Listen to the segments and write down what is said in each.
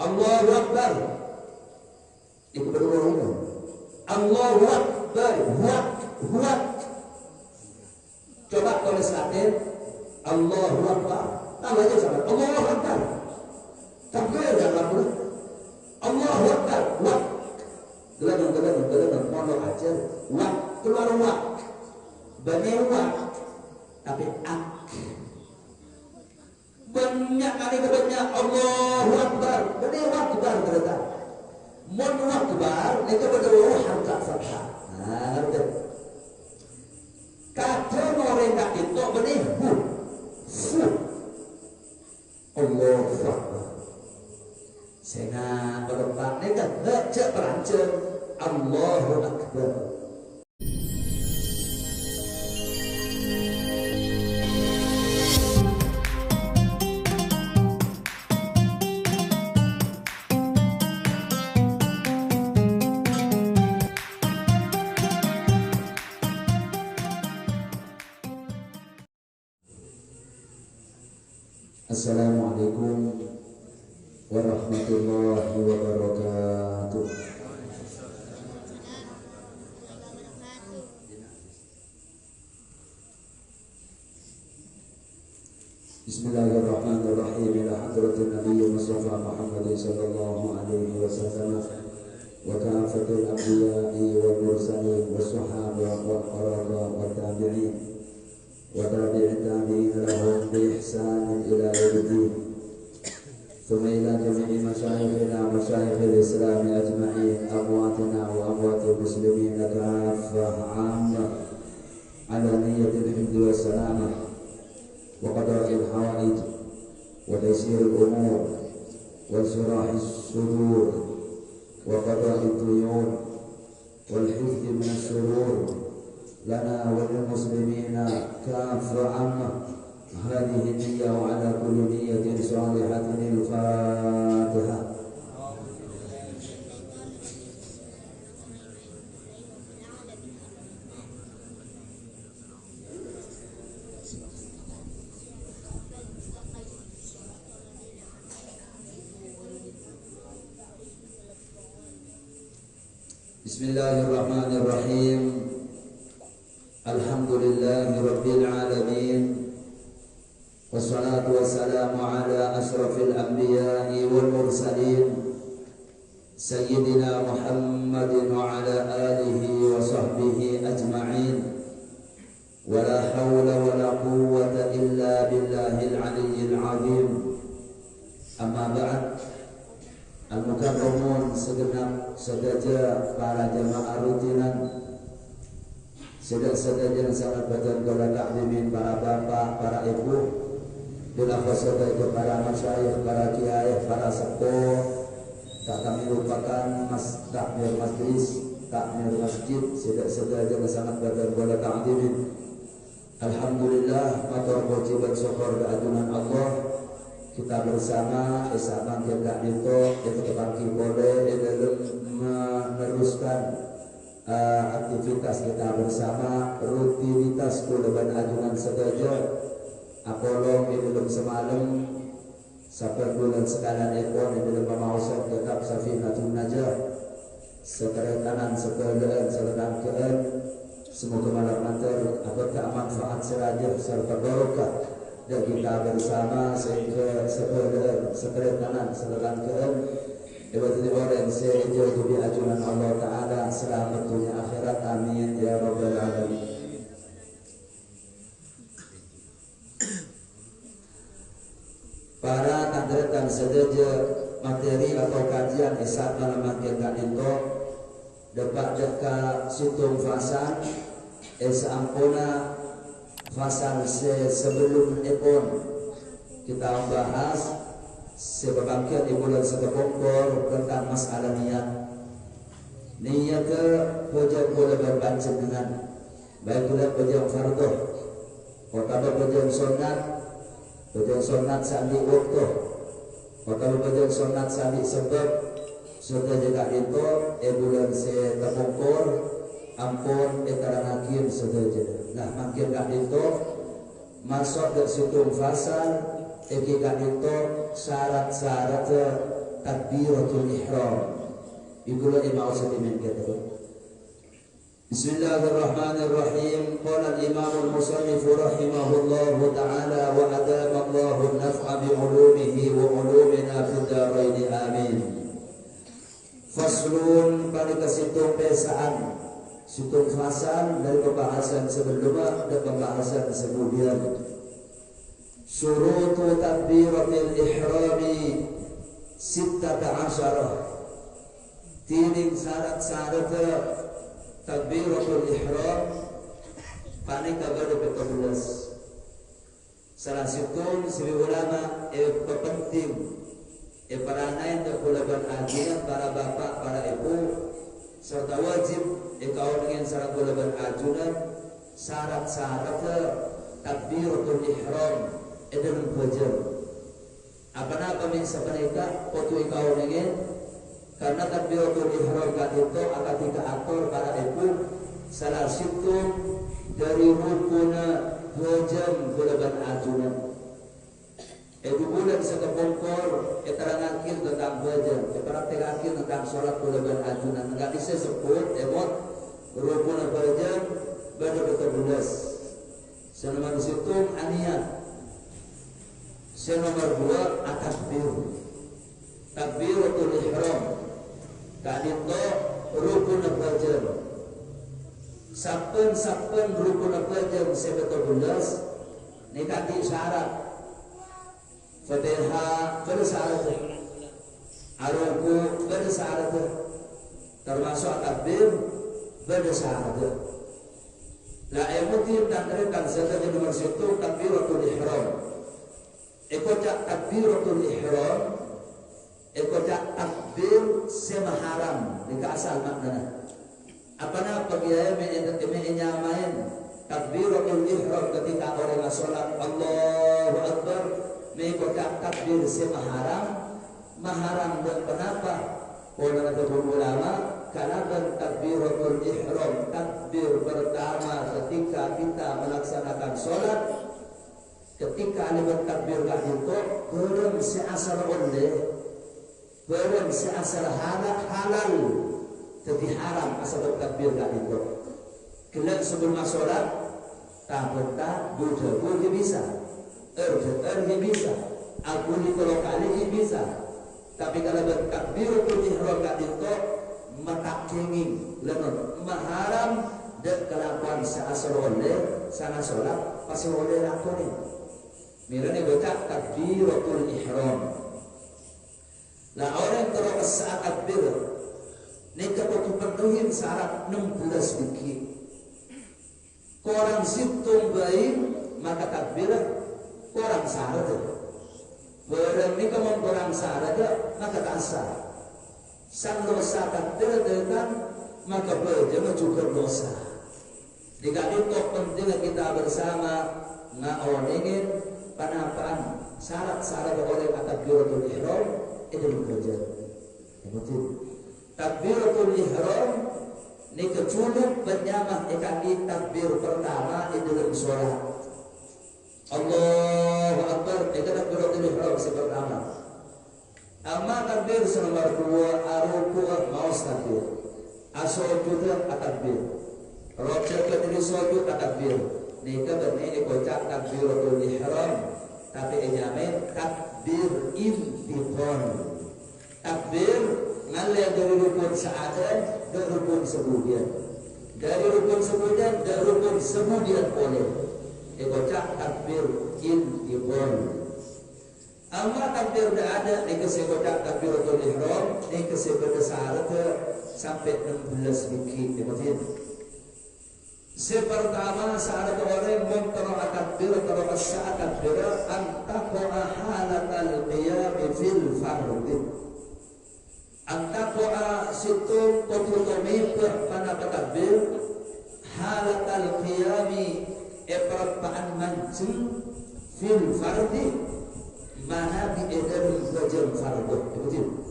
Allahu Akbar. Iku berdua. Allahu Akbar. Huak. Coba tulis Latin. Allahu Akbar. Tambah aja sama. Allahu Akbar. Takbir ya Allah. Allahu Akbar. Wak. Geladang. Mono aja. Wak. Keluar wak. Bani wak. Tapi ak. Banyak kali kebanyak Allahu Akbar. Bani Akbar ternyata. Mon Akbar. Itu berdua harga fathah. Nah, ngerti. Kadang orang tak itu bani hu. Allahu Akbar. Sehingga berempat ini kan baca perancang Allahu Akbar. Assalamualaikum warahmatullahi wabarakatuh. Bismillahirrahmanirrahim. Ila hadratin Nabi Mustafa Muhammad sallallahu alaihi wasallam wa kafatul anbiya'i wal mursalin was sahaba wal qaraba wat tabi'in وتابع التابعين لهم بإحسان إلى يوم الدين ثم إلى جميع مشايخنا ومشايخ الإسلام أجمعين أمواتنا وأموات المسلمين كافة عامة على نية الحمد والسلامة وقضاء الحوائج وتيسير الأمور وانشراح الصدور وقضاء الديون والحفظ من الشرور لنا وللمسلمين كافة عامة. هذه النية وعلى كل نية صالحة الفاتحة. Bismillahirrahmanirrahim. Alhamdulillahi Rabbil Alamin. Wassalatu wassalamu ala ashrafil anbiya'i wal mursalin Sayyidina Muhammadin wa ala alihi wa sahbihi ajma'in. Wa la hawla wa la quwwata illa billahil aliyyil azim. Amma ba'd. Al-mukarramun segenap sedaja para jamaah rutinan, sedang yang sangat badan kepada taklimin para bapak, para ibu, bila khasatnya para masyayikh, para kiai, para sepuh. Tak kami lupakan takmir majlis, takmir masjid, sedang yang sangat badan kepada taklimin. Alhamdulillah, matur puji dan syukur keagungan Allah. Kita bersama esama kita itu kebangki boleh dalam meneruskan aktivitas kita bersama, rutinitas kuleban ajunan sedaja apolong di dalam semalam sampai bulan sekalian ekor di dalam pemausan tetap Safinatun Najah sekarang kanan sekalian serta kean. Semoga malam nanti apakah manfaat serajah serta barokah dan kita bersama sehingga sekarang kanan serta kean Ibadati orang sejauh di ajunan Allah Ta'ala selamat dunia akhirat. Amin ya Rabbal Alamin. Para kandidat sedaja materi atau kajian isat malam kita itu dapat dekat situng fasan ampuna fasan sebelum epon kita bahas sebabkan di bulan September tentang masalah niat. Niat ke puja boleh berbaca dengan baik boleh puja fardu atau puja sunat sandi waktu atau puja sunat sandi sebab sudah juga itu bulan September ampun ekarangakin sudah jadi. Nah makin kat itu masuk ke situng fasan iki kadito syarat-syarat takbiratul ihram. Iku lho mau sedimen gitu. Bismillahirrahmanirrahim. Qala al-Imam al-Musannif rahimahullahu ta'ala wa adama Allahu an-naf'a bi 'ulumihi wa 'ulumina fid dharain amin. Faslun pada kesitung pesaan, situng fasal dari pembahasan sebelumnya dan pembahasan kemudian. Syurutu takbiratil ihrami 16. Tining syarat-syarat takbiratul ihram paling kagak 17. Salah satu si ulama penting peranai untuk kulaban ajunan para bapak, para ibu serta wajib kau dengan syarat kulaban ajunan syarat-syarat takbiratul ihram dalam fajar. Apa minsa mereka waktu kau dengan karena takbiratul ihram itu akan diatur para ibu salah satu dari rukun wajib kulaban ajunan. Ibu bulan sekepungkur terangkan tentang wajib, terangkan tentang sholat kulaban ajunan. Enggak bisa sebut emot rukun wajib pada 17. Selama di situ aniyah. Nomor 2 takbir. Takbiratul ihram. Kadito rukun wajib. Saben rukun wajib 17 ni kaki syarat. Fatihah bersyarat. Ruku bersyarat. Termasuk takbir bersyarat. La emutin tandrekan sebagai nomor 1 takbiratul ihram. Ekocak takbiratul ihram, ekocak takbir semaharam di asal maknanya. Apana pagiyaya menyamain takbiratul ihram ketika orang salat Allahu Akbar, mengikocak takbir semaharam, maharam dan kenapa? Orang kata ulama, karena takbiratul ihram takbir pertama ketika kita melaksanakan salat. Ketika ada bertakbir itu belum seasal oleh belum seasal halal jadi haram asal bertakbir itu. Kelak sebelum sholat tak budak bisa, bisa, aku kalau kali bisa. Tapi kalau bertakbir ihram itu mata kenging, lenon maharam dan kelakuan seasal oleh sana sholat pasti oleh lakukan. Mirane baca takbiratul ihram. Nah orang terus saat takbir ni kebutuhan penuhin syarat 16 dikit. Korang situng baik maka takbir korang syarat. Barang ni kamu korang syarat maka tak sah. Sang dosa takbir dengan maka berjamaah juga dosa. Jika itu penting kita bersama ngaoningin penapaan syarat-syarat oleh takbiratul ihram itu bekerja. Betul. Takbiratul ihram ni keculuk bernyamah ikan takbir pertama itu dalam sholat. Allahu Akbar itu takbiratul ihram pertama. Amma takbir nomor 2 aruku mau takbir. Asojud takbir. Rojak ke sujud takbir. Nika berni kocak takbiratul ihram tapi ejamin takbir intiqal. Takbir ngalir dari rukun sa'adah ke rukun sebudian. Dari rukun sebudian ke rukun sebudian oleh kocak takbir intiqal. Amma takbir dah ada nika sekocak takbiratul ihram nika sebesar sampai 16 biki betul. Sepertama saat orang mentera takbir atau saat takbir antaqa'a halatal qiyam fil fardh. Antaqa'a situ qutumi pada takbir halatal qiyam perpaan mancing fil fardh mana di edar bajang fardh betul.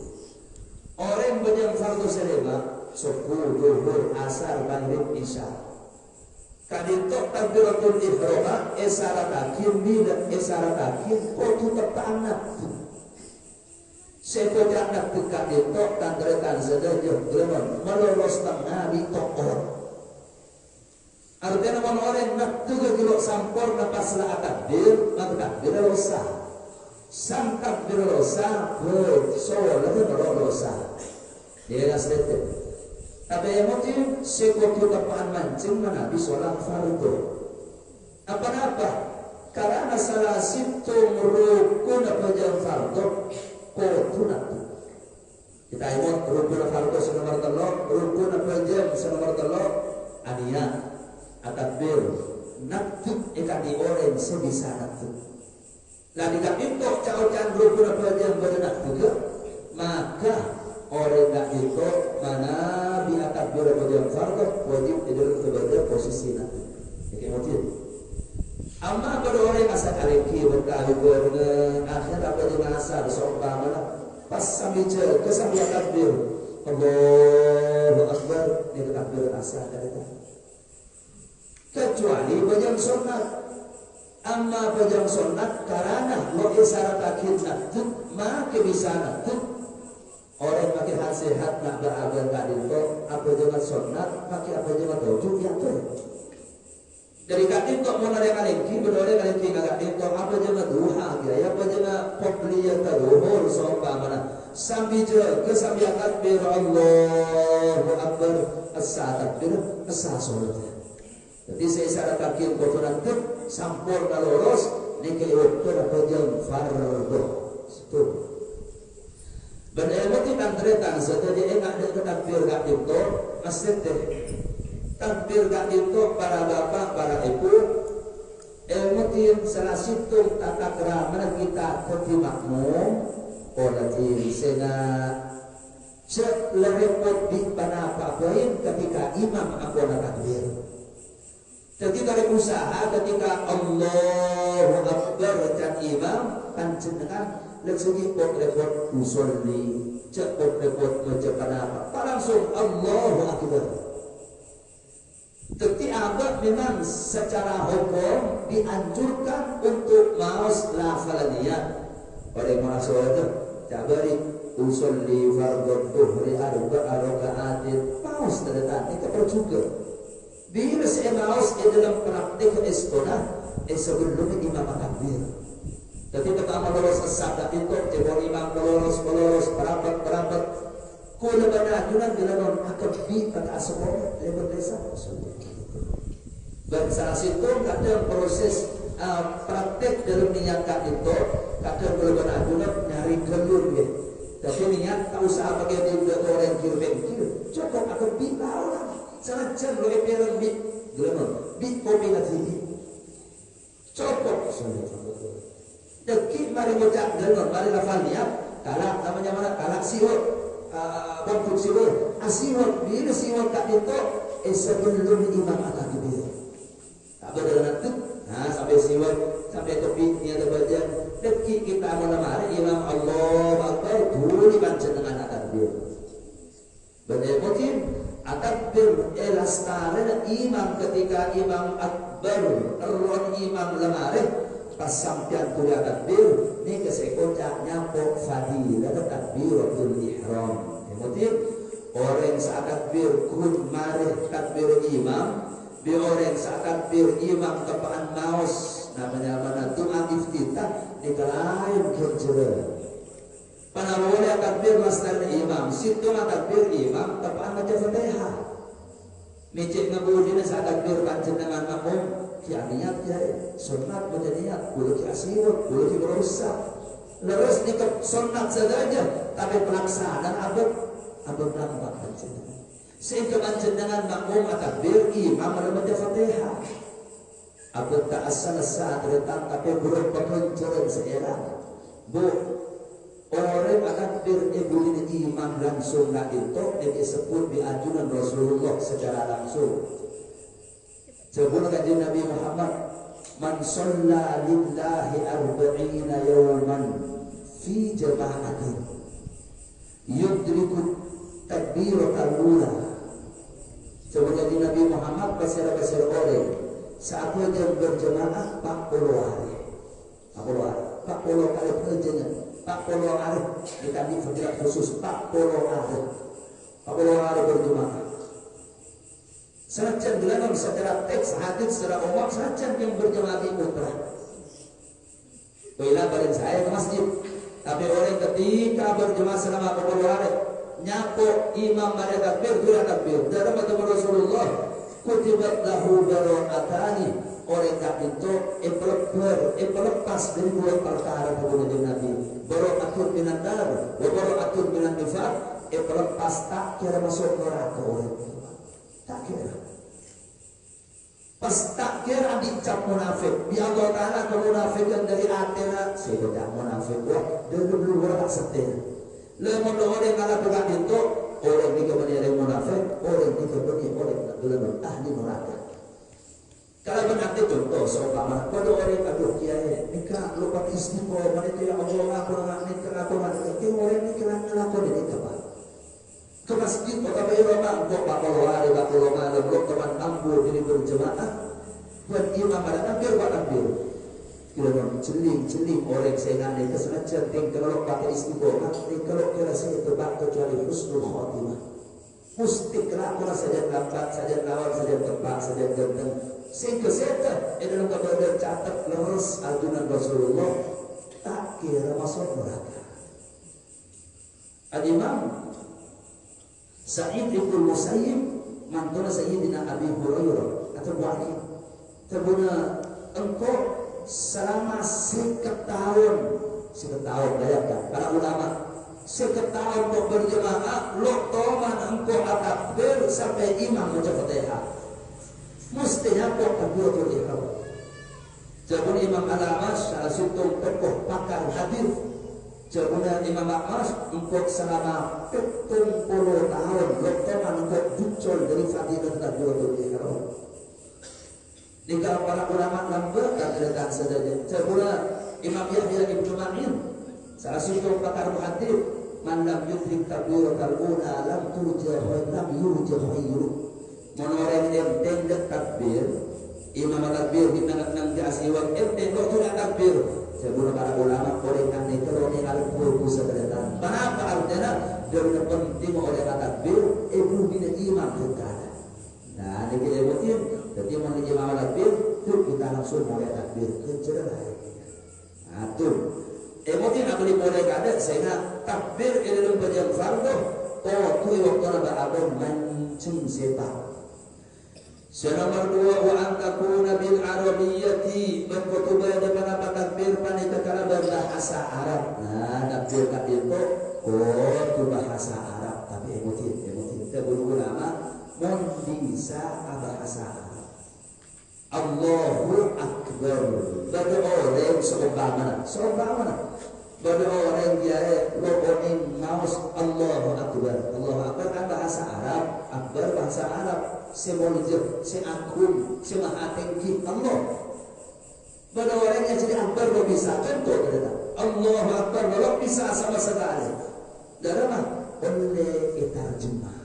Orang bajang fardh selama 10 zuhur asar maghrib isya. kadito takbiratul ihram esaratakin bila esaratakin kotu tepanat sepo jangan dekat itu tangretan sedaja gelemon melolos tengah di tokor artinya mana orang nak tuga kilo sampor napas la takbir maka takbir losa sam takbir losa so lalu losa dia ngasih tapi emotif sekotu tapaan mancing mana sholat fardu. Apa-apa? Karena salah situ rukun apa jam fardu kotu nanti. Kita ingat rukun fardu senomor telok, rukun apa jam senomor telok, aniyah, atakbir, naktuk ikan di orang sebisa naktuk. Lalu jika itu caucan rukun apa jam berenak juga, maka orang nak itu mana di atas beberapa jam fardu wajib tidur kepada posisi nanti. Oke mungkin. Amma pada orang asal kaliki berkali dengan akhir apa di masa bersompa mana pas sambil kesambil takbir Allahu Akbar di takbir asal kata. Kecuali bajang sunat. Amma bajang sunat karena lo isyarat akhir nakut maka bisa nakut. Orang pakai hal sehat nak beragal tak dinto apa jangan sunat pakai apa jangan dojuk yang tu. Dari kat dinto mana ada kalengki berdua kalengki agak dinto apa jangan duha dia apa jangan popliya taruhur sompa mana sambil je ke sambil takbir Allahu Akbar asa takbir asa solat. Jadi saya syarat takbir kotoran tu sampurna lurus ni ke waktu apa jam fardu. Itu. Berdemati tangretan setelah enak dia takbir gak itu masjid takbir gak itu para bapak para ibu mungkin salah situ tata kerama kita kerti makmum oleh sehingga lerepot di mana apa-apain ketika imam aku nak takbir ketika usaha ketika Allahu Akbar dan imam kan jenengan lagi repot usolli cepat repot mengucapkan apa langsung Allahu Akbar. Tapi agak memang secara hukum dianjurkan untuk maus lafalnya pada masa itu jabari usolli fardhu dhuhri arba'a raka'atin maus terdekat itu juga bila saya maus dalam praktik istinah sebelum imam takbir. Jadi pertama lulus sabda itu, jebol imam lulus perapat. Kula bana junan bila non akad bi pada asal lebar desa. Dan salah situ kadang proses praktek dalam niatkan itu, kadang kula bana junan nyari kelur ya. Tapi niat tak usah pakai dia orang kir, cukup akad bi lah. Saja lo eperan bi, gelemon bi kombinasi. Cukup Dekik mari ngucap dengan mari lafalnya kalak namanya mana kalak siwot bentuk siwot asiwot bila siwot tak itu sebelum imam takbir tak berjalan tu sampai siwot sampai tepi dia terbaca dekik kita mari imam Allah Akbar dulu baca dengan takbir benar mungkin takbir elastare imam ketika imam akbar terus imam lemari pas sampian kuliah takbir ni kesekocak nyampo fadilah takbiratul ihram. Kemudian orang saat takbir kun marih takbir imam, bi orang saat takbir imam tepaan maus namanya mana tu iftitah ni lain kerja. Pada boleh takbir masdar imam, situ takbir imam tepaan baca Fatihah. Micik ngabudina saat takbir panjenengan makmum kia niat ya sunat baca niat boleh kia siwat boleh kia berusaha leres ni sunat saja tapi pelaksanaan abad nampak panjenengan sehingga panjenengan makmum takbir imam baca Fatihah abad tak asal saat retang tapi belum pekencuran seera bu orang takbir ibu ini imam langsung nak itu disebut di ajunan Rasulullah secara langsung. Sebelum kajian Nabi Muhammad, man shalla lillahi arba'ina yawman fi jama'atin yudriku takbiratul ula. Sebelum kajian Nabi Muhammad pasir orang Satu jam berjemaah 40 hari. 40 hari. 40 kali perjalanan. 40 hari kita di fadilah khusus 40 hari. 40 hari berjemaah. Senajan dilarang secara teks hadis secara umum saja yang berjemaah di umrah. Bila balik saya ke masjid, tapi orang ketika berjemaah selama 40 hari nyapo imam pada takbir dua takbir. Dalam kata Rasulullah, kutibat lahu baro'atani. Orang itu pelepas dari dua perkara kepada Nabi. Baro'atun minan nar, wa baro'atun minan nifaq. Pelepas tak kira masuk neraka orang. Tak kira. Pas tak kira dicap munafik. Bi Allah Ta'ala kemunafikan dari akhirah. Saya tidak munafik. Wah, dia dulu berapa setir. Lemon orang kalau bukan itu, orang ini kemudian yang munafik, orang ini kemudian orang yang ahli neraka. Kalau benar itu contoh, seumpama pada orang aduh kiai, nikah lupa istiqomah itu ya Allah aku nikah aku mati. Orang ini kira ngelakuin ini apa? Ke masjid kota Bayrama, kok bakal hari bakal malam, lo teman ambur jadi berjemaah, buat imam ada takbir, buat takbir. Kira celing orang saya ngandai kesengaja, kalau pakai istiqomah, kalau kira saya tebak kecuali husnul khotimah. Mesti kelakuan saja lambat, saja lawan, saja tepat, saja ganteng. Sehingga saya dalam kabar catat leres ajunan Rasulullah tak kira masuk neraka. Al-Imam Sa'id ibn Musayyib mantuna Sayyidina Abi Hurairah atau Wahid terbuna engkau selama 50 tahun bayangkan para ulama 50 tahun kau berjemaah lo toman engkau takbir sampai imam baca Fatihah mestinya kau takbiratul ihram. Jabun Imam Al-Amash salah satu tokoh pakar hadis. Jabun Imam Al-Amash engkau selama 70 tahun lo toman engkau muncul dari fadilah takbiratul ihram. Jika para ulama lambat dan saja. Jabun Imam Yahya Ibnu Ma'in salah satu pakar hadis, man lam yudrik takbiratul ula lam yurja khairu. Menoreng enteng dek takbir, imam takbir di nang jasiwang enteng kok sudah takbir. Sebelum para ulama korekan itu roni kali puluh sebentar. Kenapa artinya dari penting oleh takbir ibu bina imam kita. Nah, ini kita buatin. Jadi mau imam takbir, tuh kita langsung mulai takbir kecerah. Nah, tuh. Emotin aku dimulai kada sehingga takbir ini dalam bagian fardu. Oh, tuh waktu ada abang mancing sepak. Nomor 2 wa antakuna bil arabiyyati berkutubah dengan takbir panika kana berbahasa Arab. Nah, takbir itu itu bahasa Arab tapi emotif guru ulama mun bisa bahasa Arab. Allahu akbar. Bagi orang seumpama bagi orang dia logoning maus Allahu akbar. Allahu akbar kan bahasa Arab, akbar bahasa Arab. Semoljer, seagung, semahatengki Allah. Pada orang yang jadi akbar lo bisa contoh kata Allah akbar lo bisa sama sekali. Darah oleh terjemah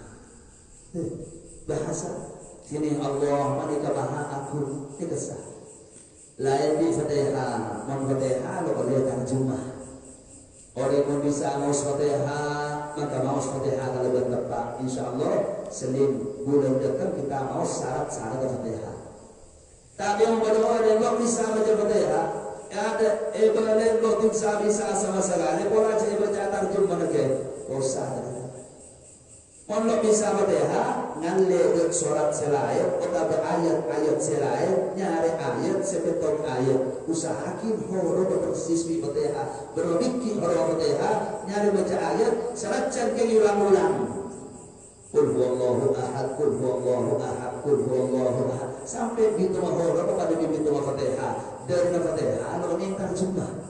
bahasa sini Allah manika maha agung dikesah. Lain di Fatihah, man Fatihah lo oleh terjemah. Orang yang bisa mau Fatihah maka mau Fatihah kalau bertepat insyaallah Senin bulan dekat kita mau syarat-syarat Fatihah. Tapi yang pada orang yang bisa baca Fatihah ada balen lo bisa sama sekali pola jadi baca terjemah lagi usah. Kalau bisa Fatihah ngalle surat selain atau ayat selain nyari ayat sepetok ayat usahakin horo persis di Fatihah berbikin horo Fatihah nyari baca ayat seracan ke ulang-ulang Qul huwallahu ahad Qul huwallahu ahad Qul huwallahu ahad sampai gitu horo pada bibitu Fatihah dari Fatihah lo minta terjemah.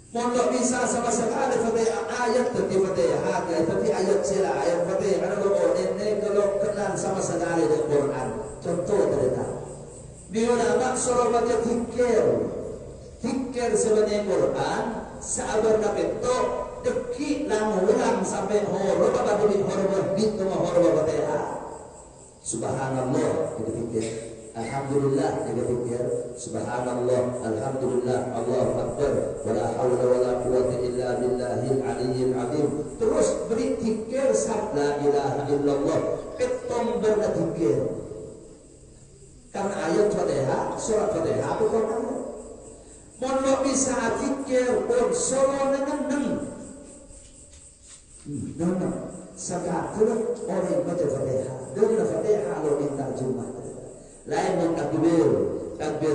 Mondok bisa sama sekali Fatihah ayat tapi Fatihah tapi ayat sila ayat Fatihah kalau ini kalau kenal sama sekali dengan Quran contoh cerita di ulama suruh baca fikir sebenarnya Quran sabar itu deki ulang sampai horo pada demi horo itu horo Fatihah subhanallah itu fikir Alhamdulillah dia pikir, subhanallah, alhamdulillah, Allahu akbar, wala haula wala quwwata illa billahil aliyyil azim. Terus berzikir la ilaha illallah, petom berzikir. Karena ayat Fatihah, surat Fatihah bukan ayat. Mon bisa zikir pun solo neng. Sekarang orang baca Fatihah, dengan Fatihah lo minta Jumat. Lain yang takbir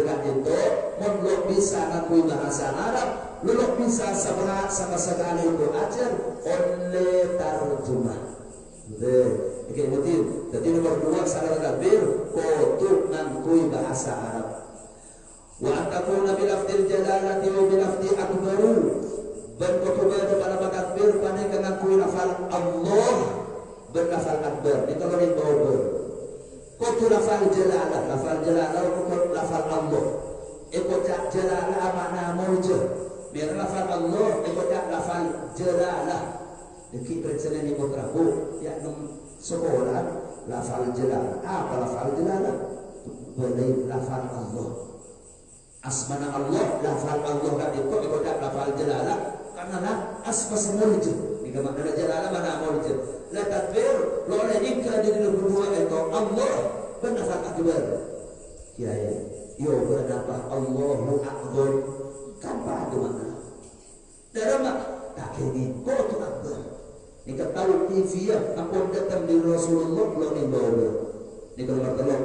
kan itu, lo bisa ngakui bahasa Arab, lo bisa sama sekali itu ajar oleh tarjumah. Oke, betul. Jadi nomor 2 salah takbir, kudu ngakui bahasa Arab. Wa antakuna bilafdil jalalati wa bilafdi akbaru. Berkutuba kepada takbir pada ngakui lafal Allah berlafal akbar. Itu kalau itu kutu lafal jalalah kutu lafal Allah. Ikutak jalalah makna mujud. Biar lafal Allah ikutak lafal jalalah. Deki percaya ni putraku ya sekolah lafal jalalah. Apa lafal jalalah? Boleh lafal Allah. Asmana Allah, lafal Allah kan ikutak lafal jalalah karena asma semujud. Jika makna jalalah mana mujud. La takbir lo oleh nikah di dalam berdua itu Allah bernafas akbar. Ya yo bernafas Allahu akbar. Tanpa ada makna. Dalam tak ini kau tu akbar. Nikah tahu TV ya, apa datang di Rasulullah lo ni bawa. Nikah bertelur.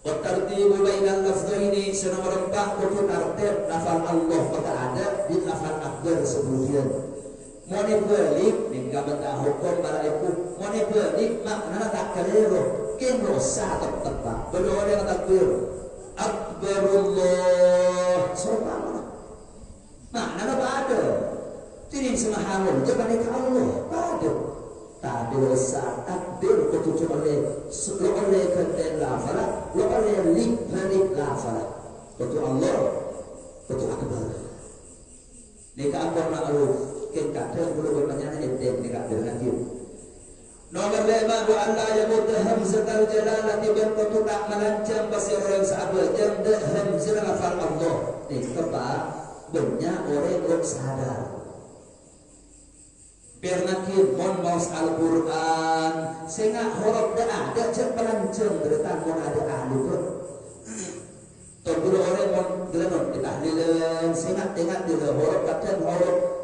Watartibu bainal lafzaini senomor 4 kutu tartib lafal Allah kata ada di lafal akbar sebelumnya. Mone balik nikah benda hukum para ibu. Mone balik makna tak keliru. Keno satu tempat. Belum ada takbir. Akbarullah. Subhanallah. Makna apa ada? Tidak semahamun. Jangan nikah Allah. Ada. Tadi besar takbir kutu oleh kenten lafala. Lo oleh balik lafala. Kutu Allah. Kutu akbar. Nikah akbar ma'ruf. Kita belum bertanya ente tidak berhenti. Nomor 5 wa Allah yamut hamzatul jalalati bil qutuq melancang pasir orang sahabat jam hamzah lafal Allah. Ni tepat banyak orang yang sadar. Biar makin mon maus Al-Quran sehingga huruf dah ada cek pelancang deretan mon ada ahli tu. Tunggu orang mon gelemon ditahlilan sehingga tengah di huruf kata huruf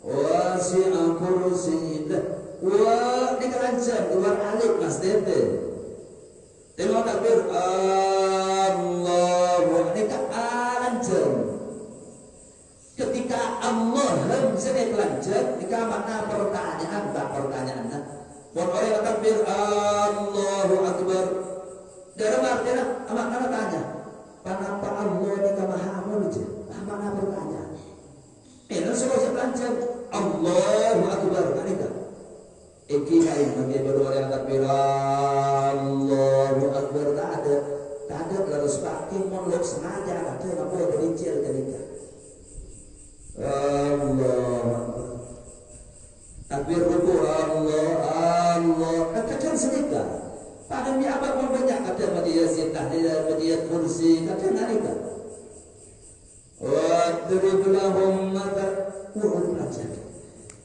wasi'a kursiyyah wa dikerancam keluar alif mas tete tengok takbir Allahu nikah alancam ketika Allah hamzah dikerancam nikah makna pertanyaan tak pertanyaan buat orang takbir Allahu akbar dalam artinya makna tanya kenapa Allah nikah maha mulja makna pertanyaan ini semua sepelancang Allahu akbar kan itu. Iki kain bagi berdua yang takbir Allahu akbar tak ada harus pakai monlok sengaja ada apa yang dirincir ketika Allah takbir ruku Allah kacang sedikit. Pada dia apa pun banyak ada majlis tahlil majlis kursi kacang nalika. Wadrib lahum matal urut pelajar.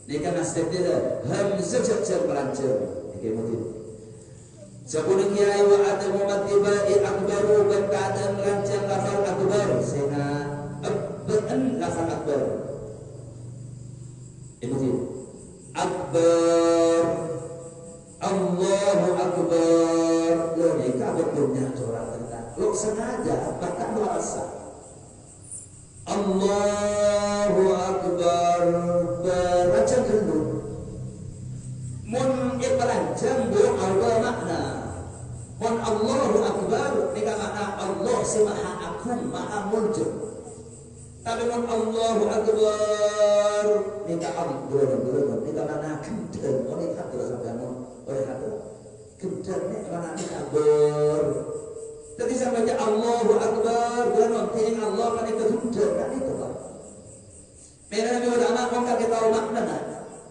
Ini kan aspek dia hamzah cek pelajar. Ini mungkin. Sebelum kiai wa adamu matibai akbaru berkata melancang lafal akbar. Sehingga abban lafal akbar. Ini mungkin. Akbar Allahu akbar. Lo ni kabut punya orang tentang. Lo sengaja bahkan merasa. Allahu akbar beracang gendut mun iklanjang bu Allah makna mun Allahu akbar nika makna Allah si maha agung maha muljuk tapi mun Allahu akbar nika abdur nika makna gendut oleh hati sampai oleh hati gendut nika makna akbar. Jadi saya baca Allahu Akbar, bukan nanti Allah kan itu sudah kan itu kan. Mereka Nabi ulama maka kita tahu makna.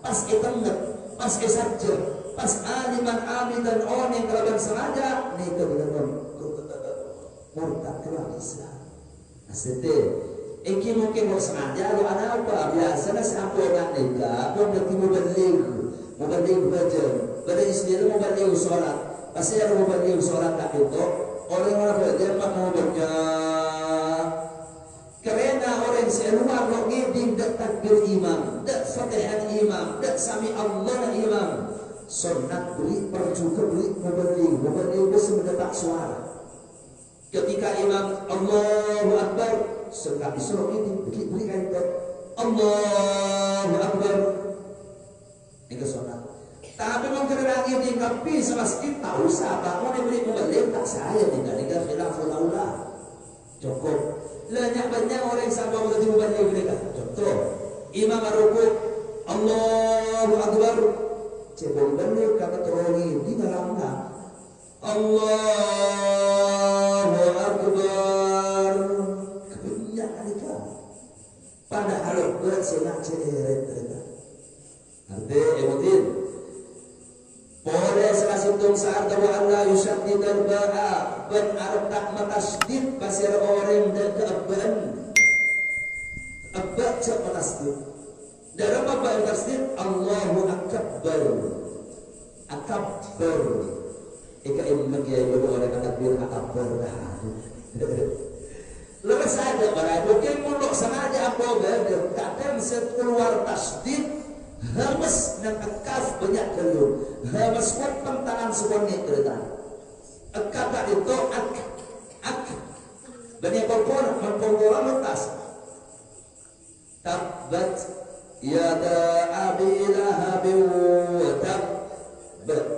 Pas itangat, pas saja, pas aliman amin dan orang yang kelaban sengaja, ni itu benar murtad keluar Islam. Asete, iki mungkin mau sengaja lo anak apa biasa nasi apa orang nikah, pun berarti mau balik baca, pada istilah mau balik sholat, pasti ada mau balik sholat tak itu, orang belajar mau baca. Kerana orang seluar lo ngeding dak takbir imam, dak fatihah imam, dak sami Allah imam. Sunat beri perjuka beri membeli bersemendetak suara. Ketika imam Allahu Akbar, sekali suruh ini beri kata Allahu Akbar. Ini sunat. Tapi mengkerana ini tapi semasjid tahu siapa mau diberi membeli tak saya tidak dengan khilaful aula. Cukup. Banyak orang sama menjadi membeli mereka. Contoh, imam rukuk Allahu Akbar. Cebol benar kata terongi di dalamnya Allahu Akbar kebanyakan itu padahal bersenang ceret mereka artinya emotin boleh salah situng saat bahwa Allah yusyadid al-ba'a ben arab tak matasdid pasir orang dan keabban abba cak matasdid dalam apa yang tasdid Allahu Akbar Akbar ika imam kiai bodoh orang takbir Akbar lepas ada pada mungkin muluk sengaja apa berada kadang sekeluar tasdid hamas dan akaf banyak kelur hamas kuat tangan semuanya kereta kata itu ak banyak korporan letas tabat yada abi lahab wa tabbat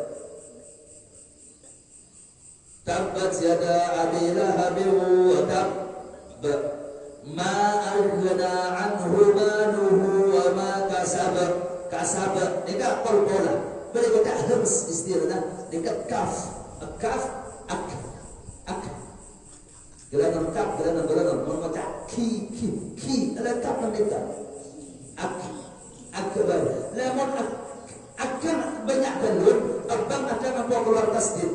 yada abi lahab wa tabb ma aghna anhu maluhu wa ma kasaba dekat kolpola boleh kita hams istilahnya dekat kaf ak gelangan kaf gelangan membaca ki ada kaf mendekat akbar lemon akan banyak telur abang ada mampu keluar tasdid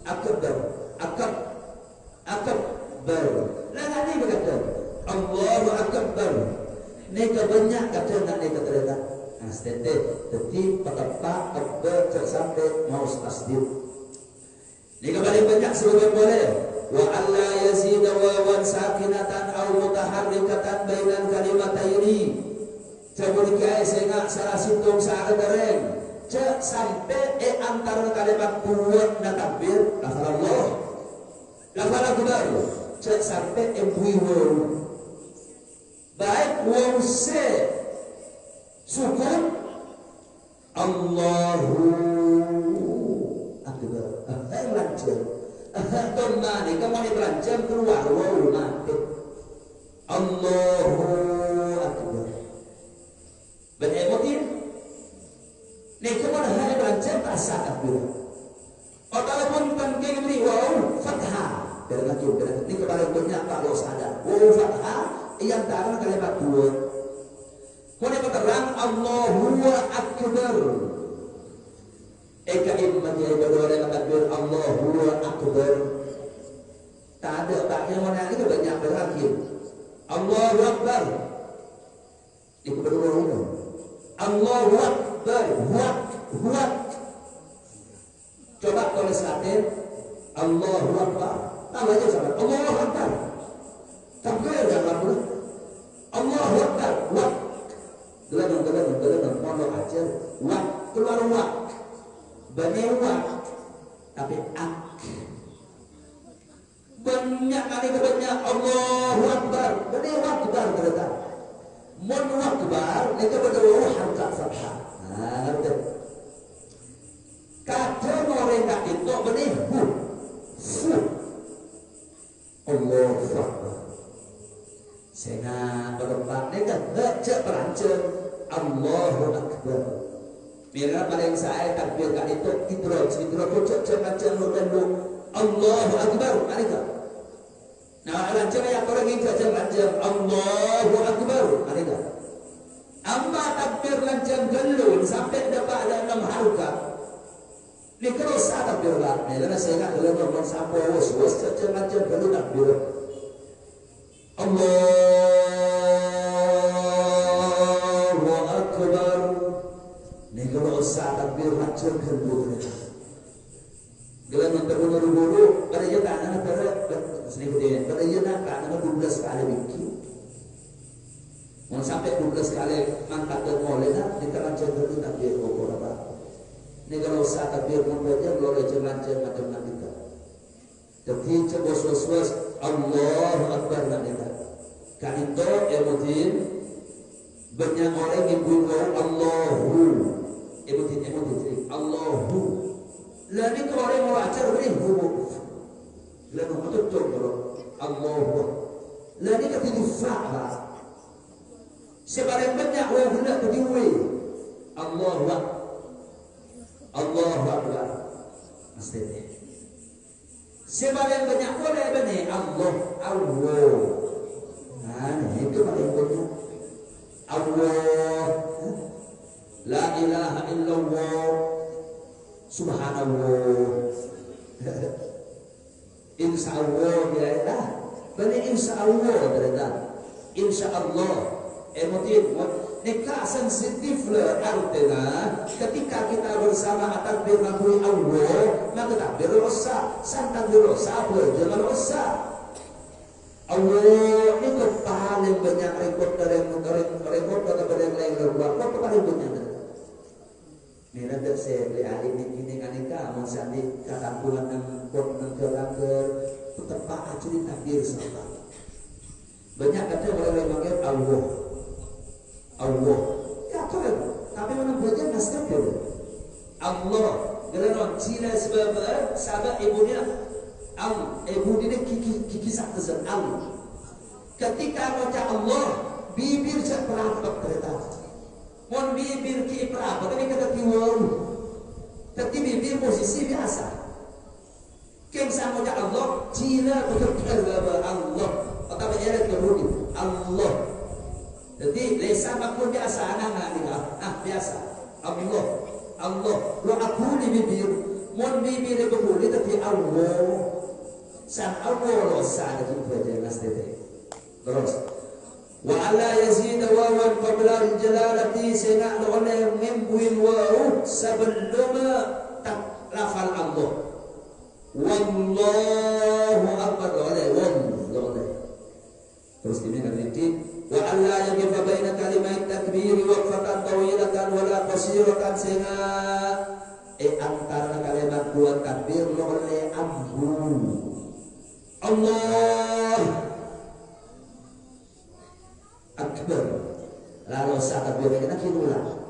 akbar lah ni berkata Allahu Akbar ni banyak kata nak ni kata stete teti patapa akbar sampai mau tasdid ni kembali banyak sebab boleh wa alla yazida wawan sakinatan aw mutaharrikatan bainal kalimataini cabul kiai sengak salah situng salah dereng cek sampai antara kalimat kuat dan takbir lafal Allah lafal akbar cek sampai buiwon baik wong se sukun Allahu Akbar lancar Tonna ni kamu ni lancar keluar wow mati Allahu Akbar beremotif ni kamu dah hanya lancar tak sah takbir ataupun penting ni wow fathah berlaju ni kepada banyak tak lo sadar wow fathah yang darah kalimat dua Kau terang Allahu Akbar. Eka imam yang berdua dengan takbir Allahu Akbar. Tak ada taknya mana ini banyak berakhir. Allahu Akbar. Itu berdua ini. Allahu Akbar. Huak. Coba tulis latin Allahu Akbar. Tambah aja sahabat. Allahu Akbar. Takbir jangan pula. Allahu Akbar. Huak. Geladang pondok aja wak keluar wak banyak wak tapi banyak kali kebanyak Allahu Akbar banyak wak kebar berada mon wak kebar itu berdua harga fathah ngerti kadang orang tak itu benih Allahu Akbar sehingga berempat ni kan cek perancang Allahu Akbar. Bila pada yang saya takbir kat itu idroj cek macam dan Allahu Akbar mereka. Nah rancang yang orang ini cek rancang Allahu Akbar mereka. Amma takbir rancang galun sampai dapat ada 6 harga. Ni kalau saya takbir lah Nih karena saya nggak dalam ngomong sampo was macam perlu takbir. Allahu Akbar. Nih kalau usah takbir macam kedua. Kalau nanti guru pada dia tak nak pada dia nak 12 kali bikin. Mau sampai 12 kali angkat dan mulai nak di tangan cenderung itu takbir pokok apa. Ini kalau usah takbir membaca boleh macam macam kita. Tapi coba was Allahu Akbar nak kita. Kan itu emotin banyak orang yang buat Allahu emotin Allahu. Lalu kalau orang mau ajar boleh huruf. Lalu betul kalau Allahu. Lalu kita difa'lah. Sebarang banyak orang hendak berdiri. Allahu Akbar. Astagfirullah. Sebarang banyak orang benar Allah. Nah, itu paling banyak. Allah. La ilaha illallah. Subhanallah. Insya Allah ya Allah. Benar insya Allah ternyata. Insya Allah. Emotif, nikah sensitif lah artinya ketika kita bersama takbir mengakui Allah, maka takbir rosa, takbir rosa, jangan rosa. Allah itu paling banyak rekod daripada yang lain luar. Apa paling banyak? Ini nanti saya beli alim ini kan nikah, mau sandi kata pulang nangker tetap aja di takbir sama. Banyak kata orang panggil Allah, ya kan? Tapi mana belajar naskah dulu. Allah, kerana Cina sebab sahabat ibunya ibu dia kiki sakit Allah. Ketika baca Allah, bibir cak perapat kereta. Mon bibir ki perapat, tapi kata tiwau. Tapi bibir posisi biasa. Keng sama baca Allah, Cina betul Allah. Atau berjalan ke Rudi, Allah. Jadi lesan pun biasa anak biasa. Allah. Lo aku ni bibir, mon bibir itu boleh tapi Allah. Sang Allah lo sana juga jangan sedih. Terus. Wa alla yazid wawan qabla al-jalalati sehingga oleh membuin waw sebelum lafal Allah. Wallahu akbar oleh. Terus ini kan wa alla yaqifa baina kalimat takbir waqfatan tawilatan wala qasiratan sehingga antara kalimat dua takbir oleh Allah akbar lalu saat takbir kita kinulah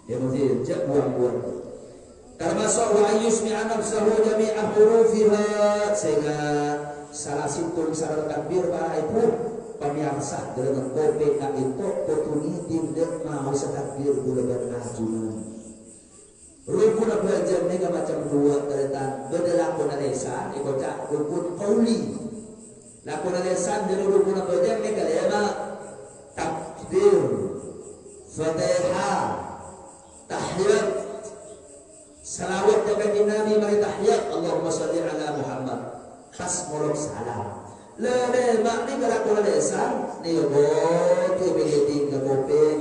ya mesti jak buang-buang termasuk wa ayyusmi'a nafsahu jami'a hurufiha sehingga salah situng salah takbir para ibu pemirsa dengan kopi tak itu potuni tindak mau setakbir bulan ajunan. Rukun belajar mereka macam dua kereta berdelakon lesan ikut rukun qauli. Lakon lesan dari rukun belajar mereka lema takbir, fatihah, tahiyat, salawat kepada Nabi mari tahiyat Allahumma shalli ala Muhammad. Tas molok salam. Lele mak ni kalau kau lesan ni ke begitu ke kopeng,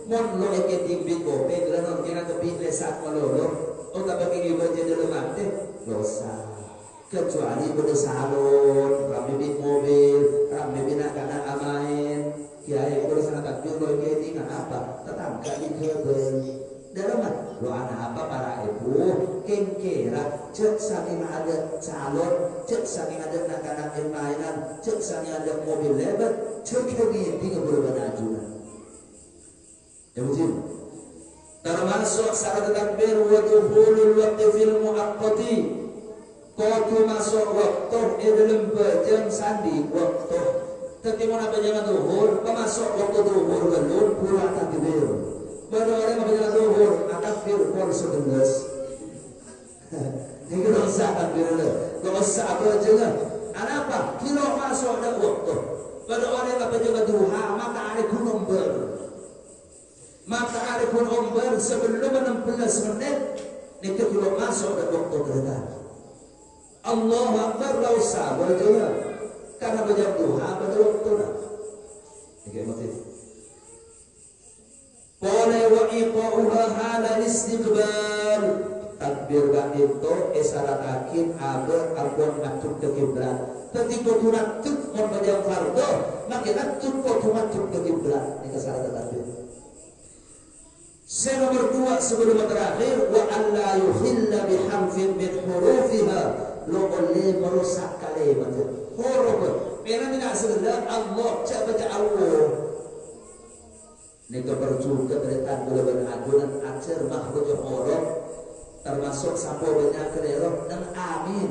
mon lo keting big kopeng, kalau kena kepi lesan malolo, tak bagi baca dalam mati dosa. Kecuali pada salon, kami big mobil, kami bina kana amain, kiai kalau sana takbir lo keting apa, tetangga di kebun. Dalam lo anak apa para ibu kengkera cek saking ada calon cek saking ada anak-anak yang mainan cek saking ada mobil lebat cek lagi tinggal berbanajunan ya mungkin termasuk syarat takbir wa dukhulul waqti fil muaqqati qatu masuk waktu dalam bajang sandi waktu ketimana bajang zuhur masuk waktu zuhur belum pura takbir. Baru orang mengajar zuhur, takbir pun sedengas. Ini kalau sah takbir le, kalau sah apa aja lah. Apa? Kilo masuk ada waktu. Baru orang mengajar duha, maka ada gunung ber. Maka ada gunung ber sebelum 16 menit Nika kalau masuk ke waktu kereta. Allah Akbar la usah berjaya. Karena berjam duha pada waktu dah. Nika motif. Qala wa iqa'uha halal istiqbal. Takbir gak itu isyarat akhir agar ampun atur ke kiblat. Ketika turat tuk mau berjam fardu, maka atur otomatis ke kiblat. Ini syarat takbir. Nomor 2 sebelum terakhir wa alla yuhilla bihamfin min hurufiha lo boleh merusak kalimat huruf memang tidak sekedar Allah cak baca Allah nika berjuga teritan gula beragunan acer makhluk huruf termasuk sampo banyak kerelok dan amin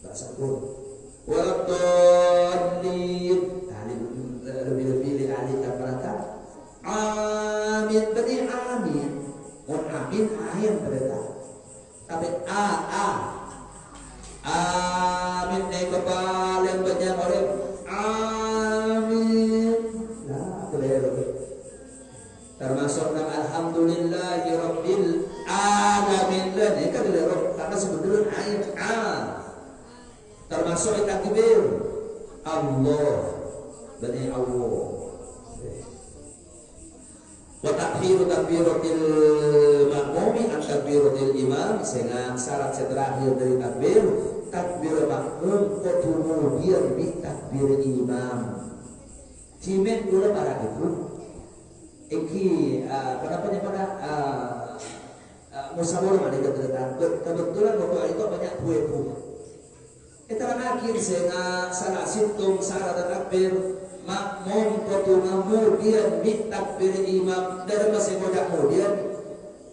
tak sabun waladhalin lebih-lebih ahli kafarata amin berarti amin mun amin ayam berarti tapi amin naik kepala yang banyak orang amin nah boleh termasuk nang alhamdulillahi rabbil alamin ini kan dari roh karena sebetulnya ayat termasuk takbir Allah bani Allah wa takhiru takbiratil makmumi an takbiratil imam sehingga syarat terakhir dari takbir makmum kemudian di takbir imam cimen kula para ibu iki kenapa pada musyawarah ada kebetulan waktu itu banyak kue-kue kita akhir sehingga salah sintum syarat takbir makmum kemudian di takbir imam dari masih kemudian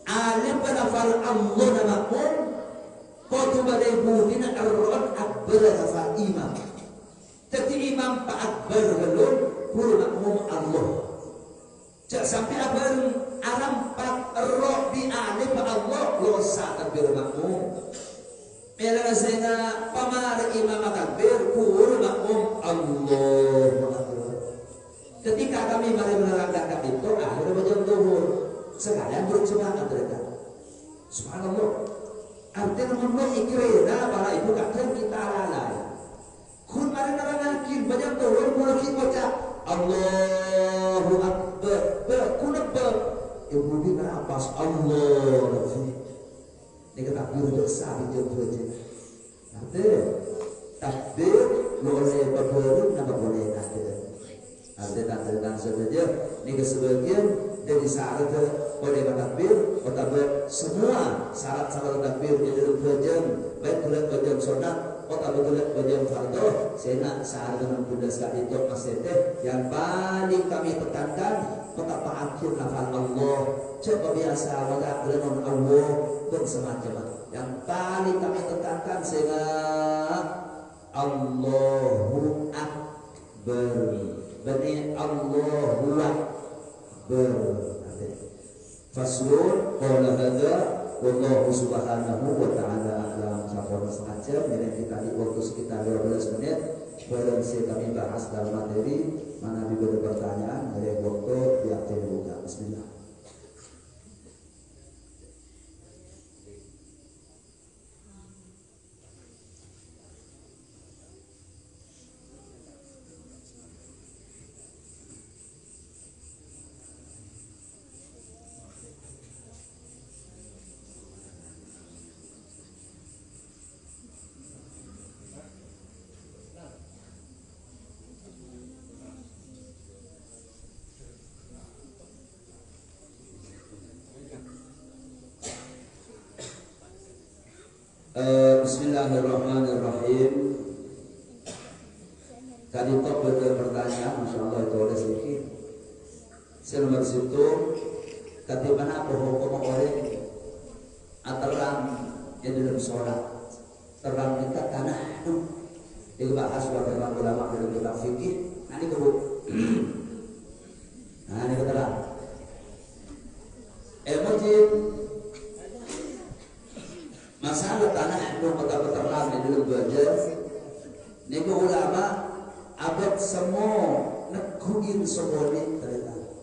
alim penafal Allah dan makmum badai budina ar-rad akbar hafa imam jadi imam pak akbar belum guru makmum Allah cak sampai akbar alam pak ar-rad di alim Allah losa takbir makmum Mela sehingga pamar imam takbir guru makmum Allah. Ketika kami mari menerangkan itu akhirnya berjam zuhur sekalian berjemaah mereka. Subhanallah. Artinya memang ikrena para ibu kata kita lalai. Kun mari menerangkan berjam zuhur mulai kita baca Allahu Akbar. Kun apa? Ibu kita apa? Allah. Ini takbir besar di jam takbir boleh berburuk nama boleh takbir. Artinya saja ini sebagian dari syarat boleh takbir, atau semua syarat-syarat takbir di dalam berjam baik bulan berjam sunat atau bulan berjam fardu. Sehingga syarat dengan bunda sekali itu masih yang paling kami tekankan betapa akhir lafal Allah. Coba biasa wadah dengan Allah bersemacam yang paling kami tekankan sehingga Allahu Akbar bani Allahu Akbar faslun qala hadza wallahu subhanahu wa ta'ala a'lam. Sampai semacam yang kita di waktu sekitar 12 menit baru kami bahas dalam materi mana diberi pertanyaan dari waktu diaktif buka. Bismillah. Bismillahirrahmanirrahim. Tadi top ada pertanyaan, masya Allah itu oleh sedikit. Nomor situ, tadi mana apa hukum orang terang yang dalam sholat terang dekat tanah itu dibahas oleh ulama dalam kitab fikih. Nah ini kebu, nah ini keterang. Mujib masalah tanah itu kata terang di dalam belajar. Nego ulama abad semua negugin semua ini terlihat.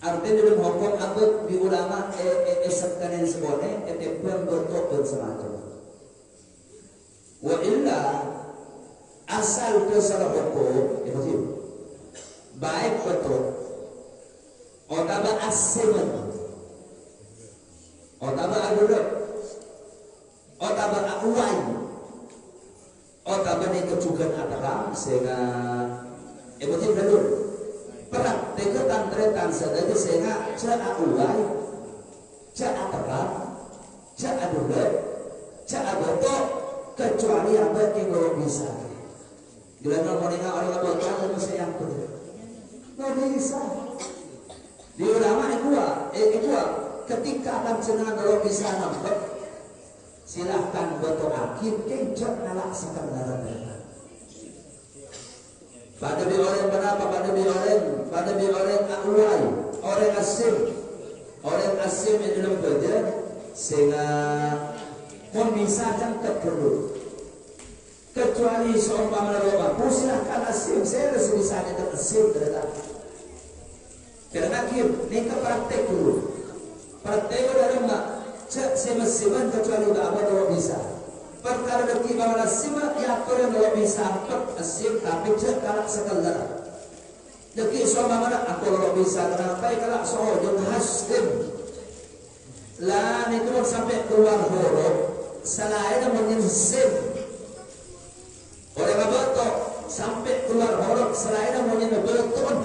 Artinya dalam hukum abad di ulama esapkan semua ini, asal dosa hukum itu baik betul otaba asiman otaba aduruk otaba akuai otaba ni kecukan ataram sehingga emosi belum perak teketan tretan sedaya sehingga cak akuai cak ataram cak aduruk cak abotok kecuali apa yang kalau bisa bila nak mendengar orang abad orang mesti yang betul nggak bisa di ulama itu ketika akan cenah kalau bisa nampak silahkan betul akhir kencok nalak sekarang pada bi orang berapa pada bi orang awal orang asim yang dalam kerja sehingga pun bisa jangkau perlu kecuali seumpama bapak silahkan asim saya harus bisa ada asim karena akhir ini ke praktek dulu dalam mak cek semen kecuali udah apa kalau bisa perkara deki bawah asim ya kalau kalau bisa empat asim tapi cek kalak sekalian deki seumpama aku kalau bisa kenapa kalak soal hasim lah itu sampai keluar huruf selain menyensim oleh betul sampai keluar huruf selain menyensim betul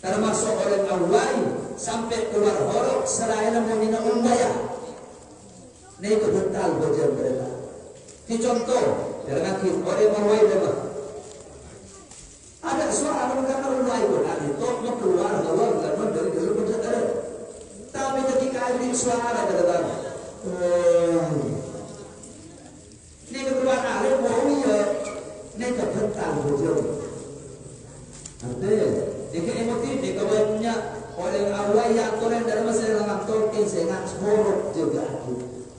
termasuk oleh awal sampai keluar huruf selain menyensim umbaya ini kebetal berjam mereka ini contoh dengan kita oleh mawai demah ada suara mengatakan umbaya pun ada itu mau keluar huruf dan dari dulu berjaya tapi ketika ini suara kata ini keluar alim mau ya ini kebetal bujur nanti jika emotif jika banyak orang awal yang turun dalam masalah ngantor sehingga huruf juga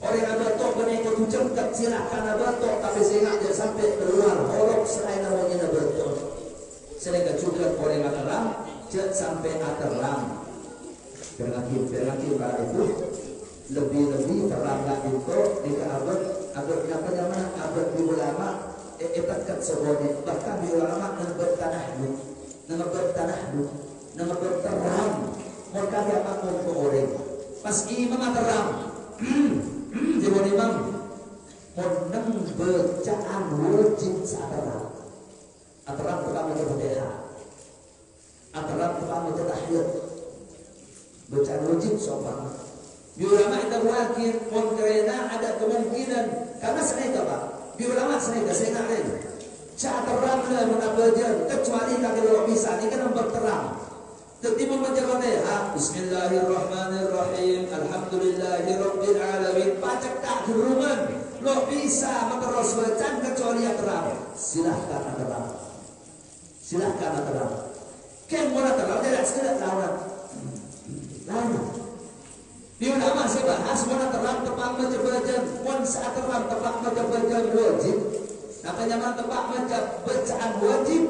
orang ada tok banyak itu cengkat silakan ada tok tapi sehingga dia sampai keluar huruf selain namanya betul sehingga juga orang ateram sampai ateram berarti pada itu lebih terlambat itu jika abad apa namanya abad di ulama etatkan semuanya bahkan di ulama nama bertanah mereka dia apa orang pas imam terang jadi imam menang bacaan wajib saat terang pertama Fatihah terang pertama tahiyat bacaan wajib sopan di ulama itu wakil pun kerana ada kemungkinan karena senega pak di ulama senega saya nak lain cak terang lah menabajan kecuali kalau bisa ini kan berterang tetapi membaca Fatihah Bismillahirrahmanirrahim Alhamdulillahirabbil alamin baca tak geruman lo bisa terus bacaan kecuali yang terang silahkan terang kan mana terang tidak sekedar lawan di ulama saya bahas mana terang tepat macam bacaan pun saat terang tepat macam bacaan wajib katanya mana tepat macam bacaan wajib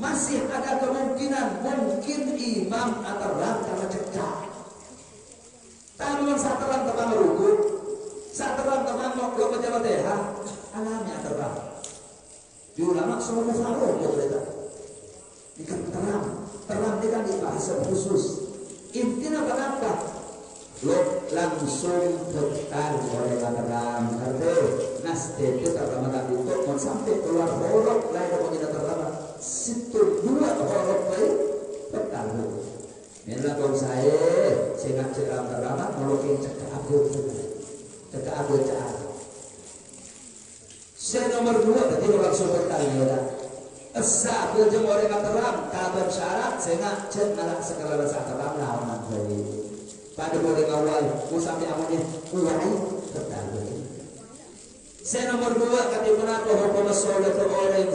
masih ada kemungkinan mungkin imam terang karena cekak tapi saat terang tepat meruku saat terang tepat mau baca Fatihah alamnya terang di ulama semua mufaroh berita ikan terang dia kan di bahasa khusus intinya apa lo langsung tekan oleh terang arti nasdem itu terutama tadi itu mau sampai keluar huruf lain mau tidak terutama situ dua huruf lain tekan inilah kalau saya nggak cekam terutama kalau ingin cekak aku saya nomor 2 tadi langsung tekan ya esa berjemur orang terang kabar syarat saya nggak cek anak sekarang saat terang lawan saya pada boleh awal sampai amannya mulai tertarik saya nomor 2 kata kenapa hukum sholat orang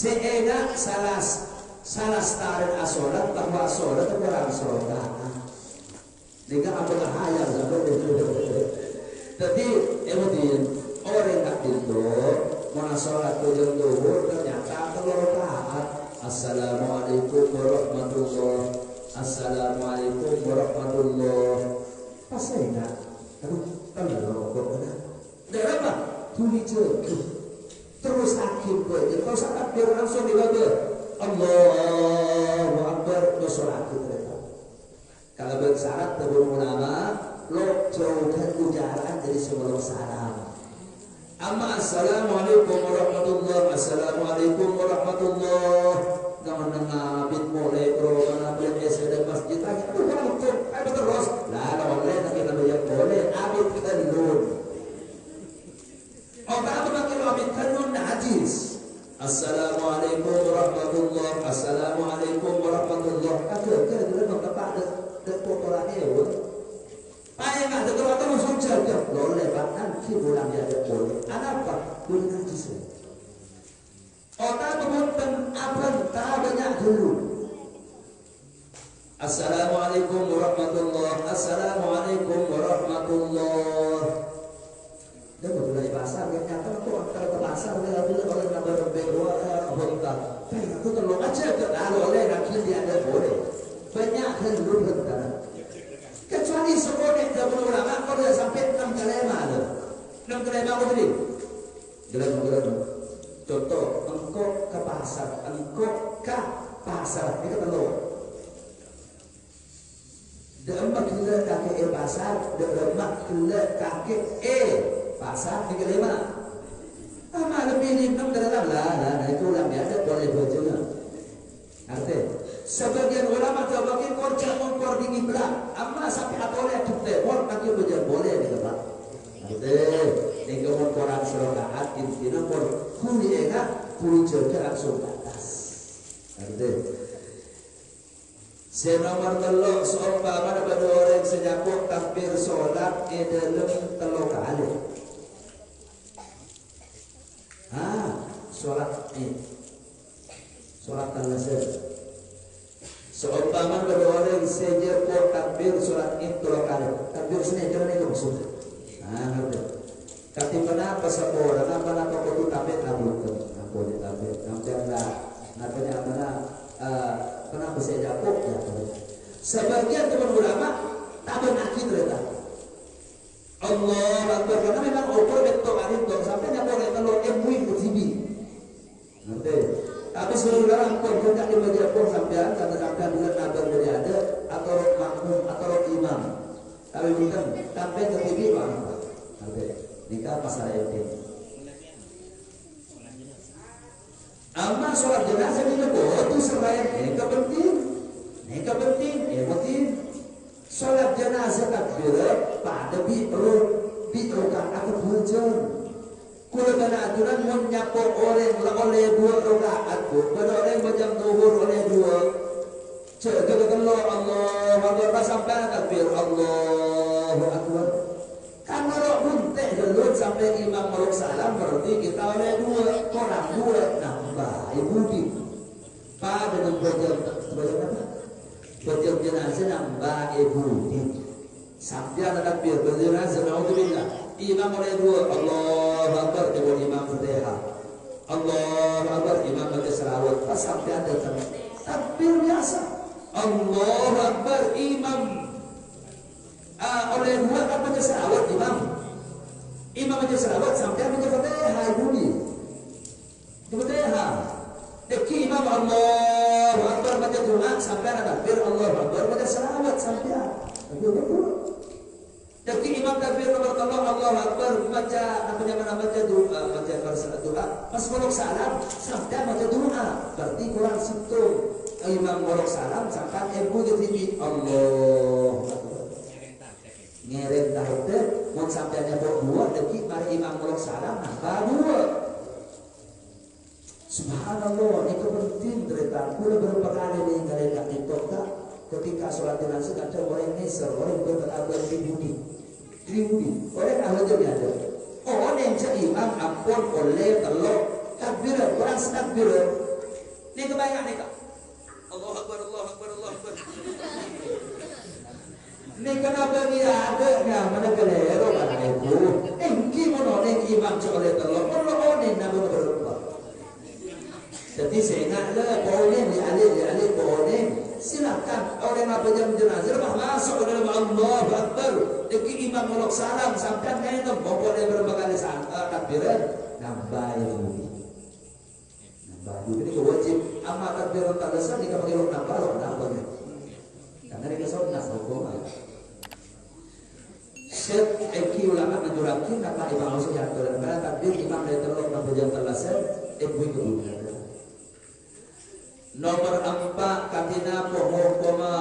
enak salah starin asolat bahwa sholat orang sholat dengan apa hayal tapi emotin orang tak itu mana sholat tujuan duhur ternyata telur rakaat. Assalamualaikum warahmatullahi Assalamualaikum warahmatullahi. Pas saya nak, aduh, kalau rokok kena, dah apa? Tuli je. Terus akhir ke, kalau saat dia langsung dibaca Allahu Akbar, bersolat kita. Kalau bersyarat terlalu lama, lo jauhkan ujaran dari sebelum salam. Amma assalamualaikum warahmatullahi, assalamualaikum warahmatullahi. Jangan ngabit mulai kerana beli sedang masjid lagi. Itu kan betul, terus. Lah, boleh tapi kalau yang boleh, abit kita dulu. Oh, tak apa kalau abit kanun najis. Assalamualaikum warahmatullahi, assalamualaikum warahmatullahi. Ada dalam tempat ada kotoran dia. Ayah nak ada kalau kamu sujud ke, boleh bahkan kibulan dia ada boleh. Apa? Boleh najis. Otak pun apa tak banyak dulu. Assalamualaikum warahmatullahi, assalamualaikum warahmatullahi. Dia betul dari pasar, dia nyata tu kalau ke pasar dia bila orang nak berbeg dua orang tak. Aku tolong aja ke kalau oleh nak dia ada boleh. Banyak dulu betul. Kecuali sekolah dia berulama kalau dia sampai 6 kalema ada. 6 kalema apa tadi? Gelam. Contoh, engkau ke pasar, ini kata lo. Demak kena kaki pasar, demak kena kaki pasar, ini kata mana? Mana lebih 6 dalam lah, itu ulama ada boleh berjaga. Artinya, sebagian ulama terbagian korja mengkor di kiblat, amma sampai atoleh kita, kaki berjaga boleh ni kata. Artinya, ini kemudian serokaat intinya kuli enak, kuli jaga langsung ke atas. Artinya, senomor telok seumpama pada orang senyapuk takbir solat dalam telok kali. Solat ini, solat talasir. Seumpama pada orang senyapuk takbir solat ini telok kali. Takbir sini jangan itu maksudnya. Ngerti. Tapi kenapa sekolah, kenapa kau tapi tabut, boleh tapi, kenapa saya jatuh? Sebagian teman ulama tak bernakit mereka. Allah Akbar karena memang ukur betul arintor sampai nyapa orang telur MUI TV. Nanti, tapi seluruh dalam pun tidak dibaca pun sampai dengan nabar dari ada atau makmum atau imam. Tapi bukan sampai ke TV mana? Nanti. Nikah pasal itu. Amma sholat jenazah di negara itu selain nikah penting. Sholat jenazah takbir pada biru rakaat berjam. Kalau kena aturan menyapa orang oleh 2 rakaat, pada orang macam zuhur oleh 2. Jaga Allah Akbar sampai takbir Allahu Akbar. Kan kalau buntek dulu sampai imam meluk salam berarti kita oleh 2 orang 2 nambah ibu di pada dengan berjam jenazah nambah ibu di sampai ada takbir berjenazah naudzubillah imam oleh 2 Allahu Akbar dengan imam Fatihah Allahu Akbar imam baca selawat pas sampai ada takbir biasa Allahu Akbar imam oleh 2 kan baca selawat imam baca selawat sampai baca Fatihah bunyi Fatihah deki imam Allahu Akbar baca doa sampai ada takbir Allahu Akbar baca selawat sampai deki imam takbir nomor tolong Allahu Akbar baca baca doa pas molok salam sampai baca doa berarti kurang situ imam molok salam sampai ibu gitu Allahu Akbar ngerem tahu deh, mau sampai ada 2 detik mari imam muluk salam nambah 2. Subhanallah, ini penting cerita. Kulo berapa kali nih kalian TikTok tak? Ketika sholat jenazah ada orang neser, orang berabad tribudi. Orang ahli jadi ada. Orang yang jadi imam ampun oleh telok takbir, orang takbir. Ini kebanyakan nih kak. Allah Akbar. Ini kenapa dia ada mana kelero pada itu? Engki menolak imam oleh telur, menolak nama berubah. Jadi saya nak le boleh di alih boleh silakan oleh mabajang jenazah masuk ke dalam Allah Akbar. Deki imam melok salam sampai nengok pokok dia berbagai takbiran nambah ini. Jadi wajib amat takbiran tak dasar jika pakai lok nambah karena dia sunnah hukum. Syekh Eki ulama menjurakin apa imam harus jatuh dan pada takbir imam dari telok mabajang terlasar ibu nomor 4 katina pohokoma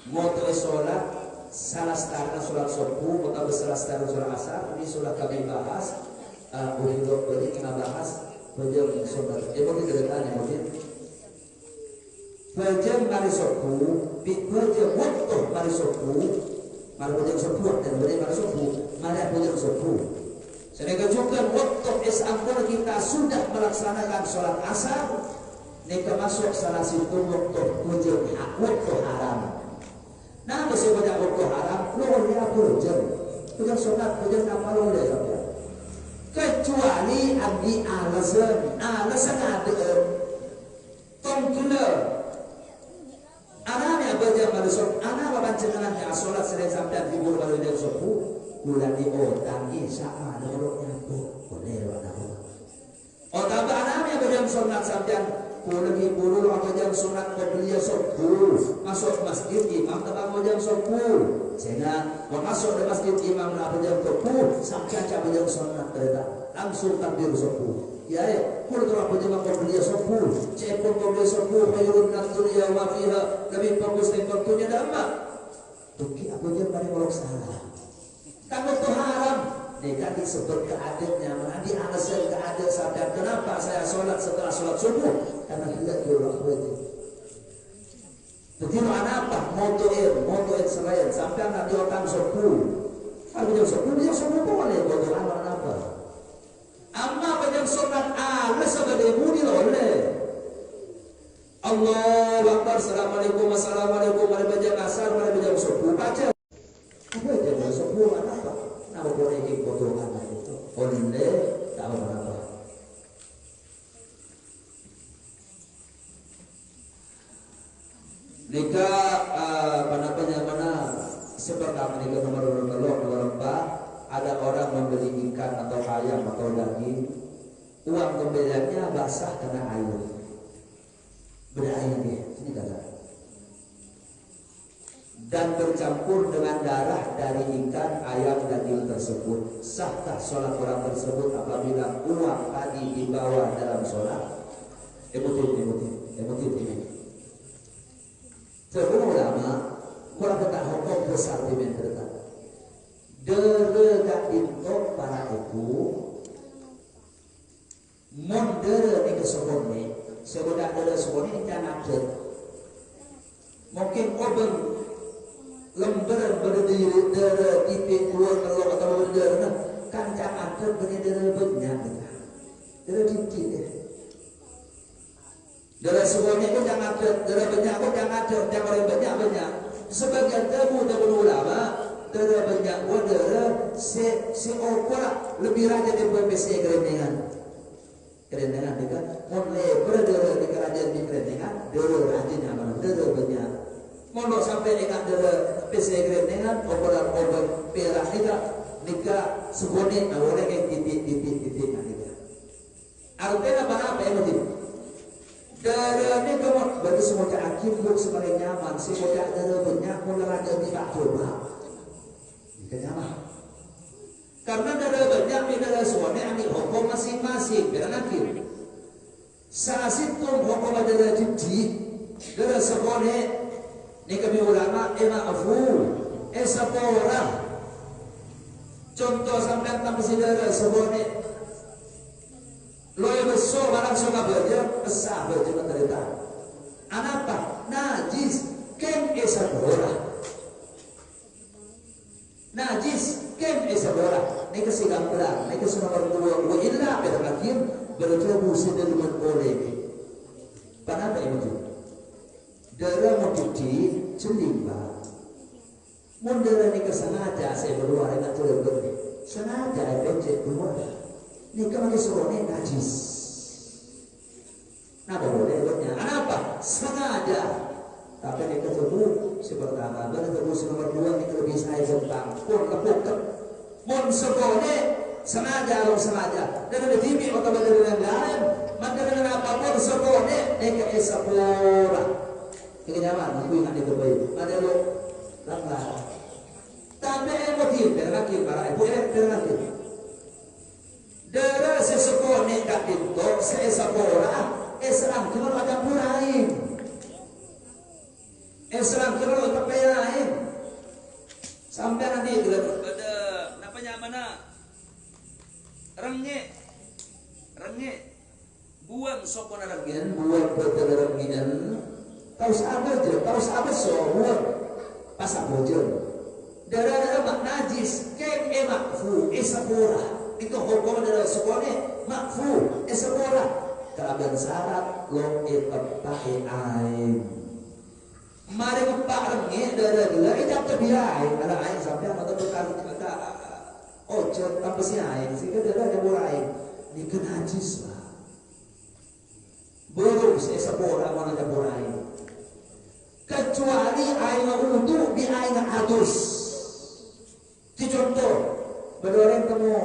moto sholat salah setara sholat subuh atau salah setara sholat asar. Ini sudah kami bahas untuk beri kita bahas bejam sholat mungkin ceritanya mungkin bejam mari subuh bejam waktu mari subuh mari bejam subuh dan bejam mari subuh mari bejam subuh. Sedangkan juga waktu esapun kita sudah melaksanakan sholat asar. Nika masuk salah satu waktu haram. Nah, masih banyak waktu haram. Keluar dia berjam. Bukan sunat, bukan apa lo dia sampai. Kecuali abdi alasan ada. Tongkula. Anak yang berjam berjam. Anak bapak cenangan yang sholat sering sampai tidur baru dia subuh. Bulan di otang sama ada orangnya boleh orang. Otang anak yang berjam sholat sampai lagi buru atau jam sunat berbeliau subuh masuk masjid imam tetap jam subuh sehingga masuk di masjid imam atau jam subuh sampai jam sunat ternyata langsung takbir subuh ya kalau terlalu jam berbeliau subuh cepon berbeliau subuh mayurun dunia wafiha lebih fokus di waktunya damai tuki aku jam dari molok salah kamu tuh haram. Mereka disebut keadatnya, menjadi alasan keadat sadar kenapa saya sholat setelah sholat subuh karena tidak diulang-ulang. Begitu apa? Motoin selain sampai nanti orang subuh. Kalau dia subuh boleh moto apa? Amma banyak sholat sebagai mudi oleh Allah Akbar. Assalamualaikum mari baca asar mari baca subuh baca. Apa itu subuh apa? Apa boleh ikut potongan itu? Oleh tahu apa? Nika mana seperti menikah nomor 4 ada orang membeli ikan atau ayam atau daging, uang pembeliannya basah karena air, berair dia, ini kata. Dan bercampur dengan darah dari ikan, ayam, daging tersebut. Sahkah sholat orang tersebut apabila uang tadi dibawa dalam sholat? Emotif ini. Sebuah ulama kurang tetap hukum besar di menterita. Deregat intok para ibu, mondere di kesobonnya, sebudak dere sobonnya jangan ada. Mungkin oben lembaran berdiri darah titik keluar telur atau berdarah kancang adat berdiri banyak darah titik darah semuanya itu jangan ada darah banyak pun jangan ada darah banyak sebagian tamu ulama darah banyak darah si opera lebih rajin di PPC kerendengan juga mulai berdarah di kerajaan di kerendengan darah rajin yang mana darah banyak mondok sampai dengan darah PC dengan obat perak nikah sebutin awalnya kayak titik nikah. Artinya apa yang motif? Darah ini kamu berarti semua akhir lu sebagai nyaman, semua darah banyak mulai ada tidak coba, tidak nyaman. Karena darah banyak darah suami ambil hukum masing-masing darah akhir. Salah situ hukum darah jijik, darah sekolah. Ini kami ulama seporang contoh sampai tanpa saudara sebuahnya lo yang besar barang suka belajar besar belajar menderita anapa najis ken seporang najis ken seporang ini kesidang perang ini kesidang nomor 2 illa berkakin berjabu sedang boleh panapa itu darah mudidi celimba mundur ini kesengaja saya berluar dengan tulis begini sengaja becek keluar ini kemana suruhnya najis nah boleh buatnya apa apa? Sengaja. Tapi ini ketemu si pertama, dan ketemu si nomor 2 ini lebih saya tentang pun kepuk mun sekone sengaja atau sengaja dan ada tipi atau dari yang lain maka dengan apapun sekone ke esapura ini nyaman aku ingat itu baik ada lo langgar tapi emotif berlaki para ibu berlaki dari sesekone kat itu seesapura esram kena macam purain esram kena macam perain sampai nanti ada napanya mana rengge buang sopon renggian buang betul renggian tahu sahabat so buang pasak bojol darah mak najis kem makfu esapura itu hukum dari sekolahnya makfu esapura kerabat syarat lo pakai air mari pak rengge darah gila itu terbiaya ada air sampai atau berkali kita ojek tanpa si air sehingga darah ada air ini kena najis lah burung esapura mana ada air kecuali air untuk di air adus di contoh berdoreng temu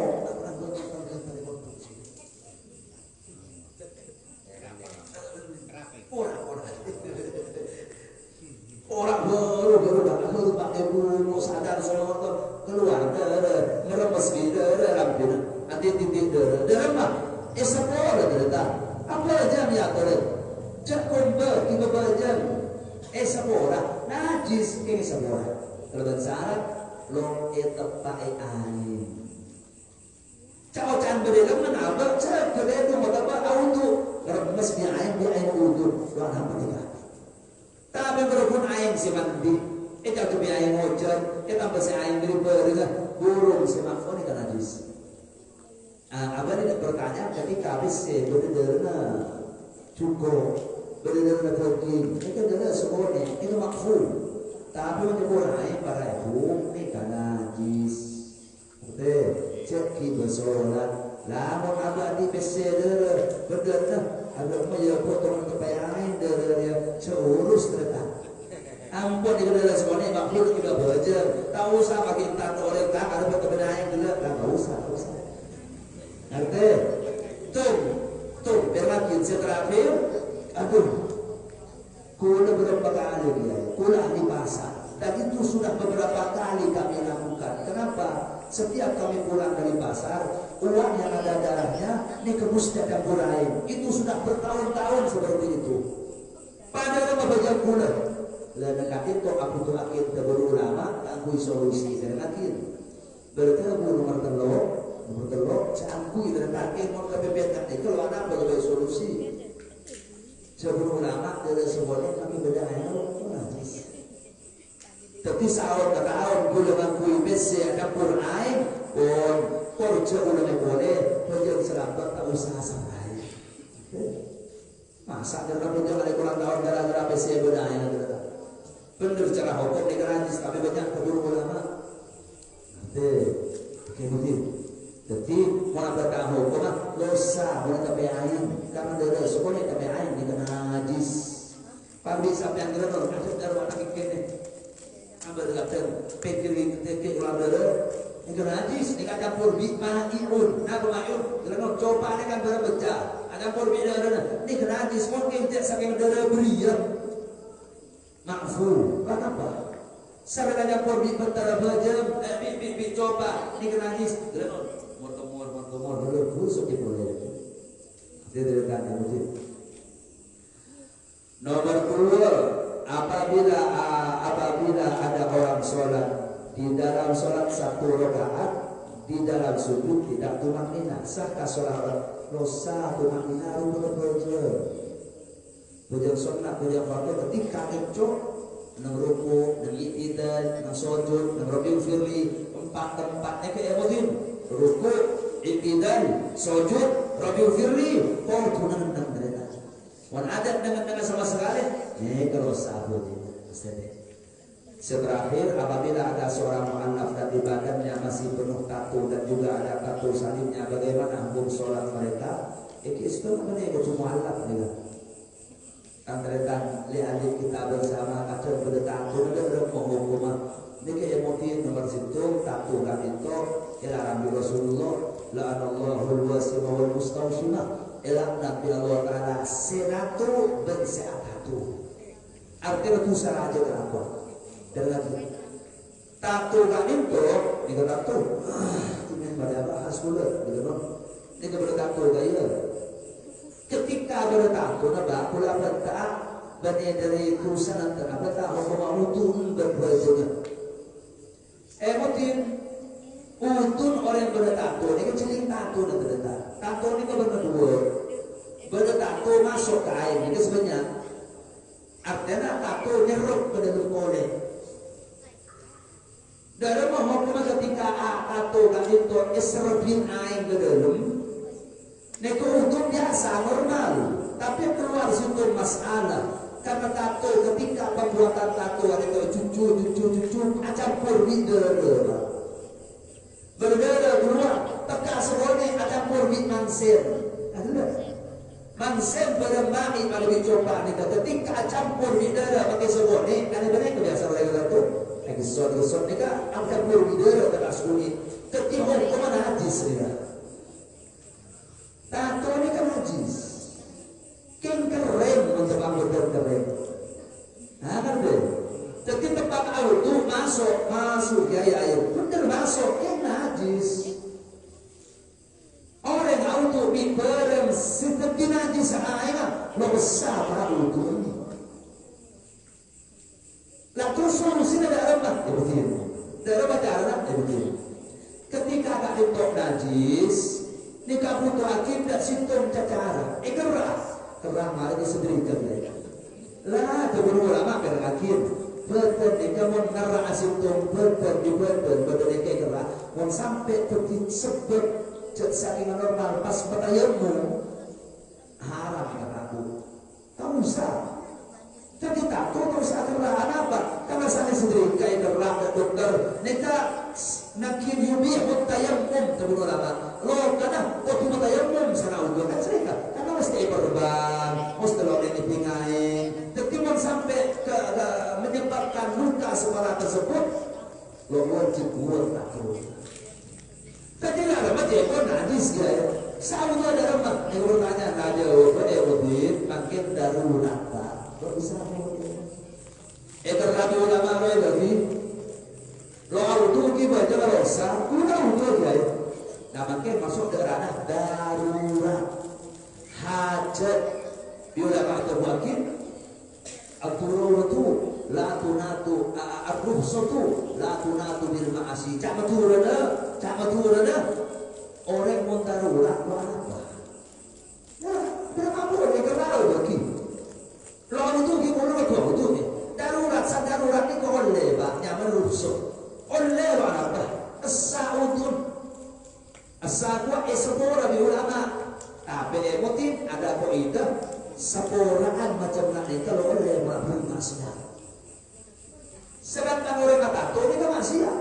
orang baru pakai bulu sadar semua keluar meremes di rampin nanti titik darah mah esapura darah apa aja ya darah cakumber tiga jam esapura najis ini esapura kalau syarat lo pakai air cakap berdua menabrak cakap berdua menabrak auto remes di air utuh lo apa tidak tapi berhubung air si mandi itu tu biaya ngojar kita bersih air beri burung si makfon itu najis abang ini bertanya ketika habis berdua cukup berdua pergi itu adalah semuanya itu makful tapi menyebut air para ibu ini kan najis betul ceki bersolat lamun abang di peseder berdua ada punya potong kepayain dari seurus ternyata ampun di dalam semuanya makhluk juga belajar tak usah makin tak oleh tak ada kebenaran juga tak usah ngerti tuh biar makin terakhir aduh kula beberapa kali dia kula ahli pasar dan itu sudah beberapa kali kami lakukan kenapa setiap kami pulang dari pasar uang yang ada darahnya ini ke musnahkan lain itu sudah bertahun-tahun seperti itu padahal membaca kula dan kakin kok aku tuh akhir terburu lama aku solusi dan akhir bertemu nomor telur seangkui dan akhir mau kebebasan itu kalau ada berbagai solusi sebelum lama dari semuanya kami beda ayat najis tapi sahur ke tahun gula mangkui besi ada Quran pun korja ulama boleh kerja serabat tak usah sampai masa dan kamu jangan ada kurang tahun gara-gara besi beda ayat benar cara hukum di najis tapi banyak keburu ulama nanti kemudian jadi mau berkah hukum dosa boleh tapi air karena dari sekolah tapi air dikena najis pagi sampai yang kira kalau masuk dari mana kikini ambil kata pikir ulang dari yang kena najis dikata campur ma'iyun apa ma'iyun kerana coba ini kan berbecah ada campur darah ini kena najis mungkin tidak sampai darah beriak makfu kenapa sampai kan campur betara bejam coba ini kena najis kerana mur busuk di boleh dia tanya begitu nomor 2 apabila ada orang sholat di dalam sholat 1 rakaat di dalam sujud tidak tumaknina sahkah sholat dosa tumaknina rukun bujang sunnah bujang fardu ketika itu nang ruku nang i'tidal nang sujud nang rabiul firli tempat-tempatnya ke emotin ruku i'tidal sujud rabiul firli tunan nang mereka wan adat dengan sama sekali kalau sabut terakhir apabila ada seorang mu'allaf dan di badannya masih penuh tato dan juga ada tato salibnya bagaimana hukum sholat mereka itu istilah apa nih itu mu'allaf juga antretan lihat kita bersama kacau berdetaku ada penghukuman ini kayak emosi nomor situ tahu kan itu ilaran Rasulullah la'anallahu al-wasima wal mustawshima ilan Nabi Allah Ta'ala senatu berseatatu artinya itu saraja kenapa dan lagi tahu kan itu ini tahu ini pada bahas mulut gitu ini kepada tahu gaya ketika bertato naba pula benda bani dari tulisan antara benda hukum utun berbuatnya emotin utun orang bertato ini kecilin tato dan bertato tato ini kan berdua bertato masuk ke air ini sebenarnya artinya tato nyeruk ke dalam kulit dalam hukum ketika tato kan itu serapin air ke dalam itu untuk biasa normal, tapi keluar situ masalah karena tato ketika pembuatan tato ada cucu campur di dada berbeda keluar teka seboleh campur di mansen mansen berembangi kalau dicoba nih ketika campur di dada pakai seboleh kan benar biasa lagi tato lagi sod nih kan campur di dada teka sulit ketika kemana hadis dia tato ini kan najis kan keren untuk anggota keren nah kan deh jadi tempat auto masuk ya air bener masuk kan najis orang auto berem seperti najis air lo besar auto ini lah terus solusinya ada apa? Ya betul ada apa caranya? Ya betul ketika ada itu najis ni kamu tu akibat simptom cacara, kerah mari disebutkan lagi. Lah keburu lama berakhir, betul ni kamu nara simptom betul kayak kerah, mau sampai ketik sebut saking normal pas bertayammu haram kataku, kamu usah. Jadi takut terus kerah apa? Karena saya sendiri kayak kerah dokter, neka nakin yumi mutayamum keburu lama. Lo kadang waktu mutayamum sana udah kan serika karena mesti berban mesti lo ini pingain tapi sampai ke menyebabkan luka separah tersebut lo wajib buat takut ketika ada macam itu najis ya selalu ada remah yang bertanya ada wajib makin darurat kok bisa terlalu ulama lagi lo auto baca rosa udah auto ya nah makin masuk ke ranah darurat hajat biulama atau mungkin al-tururatu la tunatu ar-ruhsatu la tunatu bil ma'asi cak maturana orang mun darurat lo apa nah berapa pun dia kenal lagi lo itu gimana itu darurat sadarurat ni ko oleh ba nyaman ruhsat oleh lo apa as-sa'udun Asal-gua sepora di ulama tapi emotif ada kaidah seporaan macam nanti kalau oleh melakukan maksiat sedangkan orang kata ini kan maksiat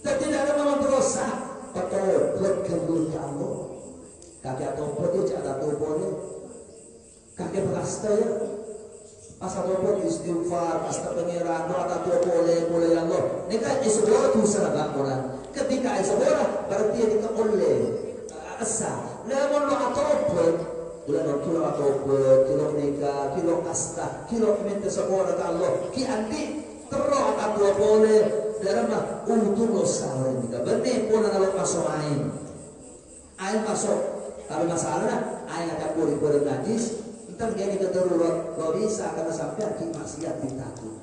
dan tidak ada memang dosa atau berkendul kamu kakek atau poti ada topone kakek berasta ya asal topone istighfar asal pengiran doa atau boleh Allah ini kan sepora tu seragam orang ketika seorang berarti dia oleh asa namun lo atopet ulah kilo atopet kilo nikah kilo asta kilo minta seorang ke Allah ki anti terus atau boleh dalam untuk lo salah juga benih pun kalau masuk air masuk tapi masalahnya air ada puri najis entar dia kita darurat lo bisa karena sampai di maksiat ditakut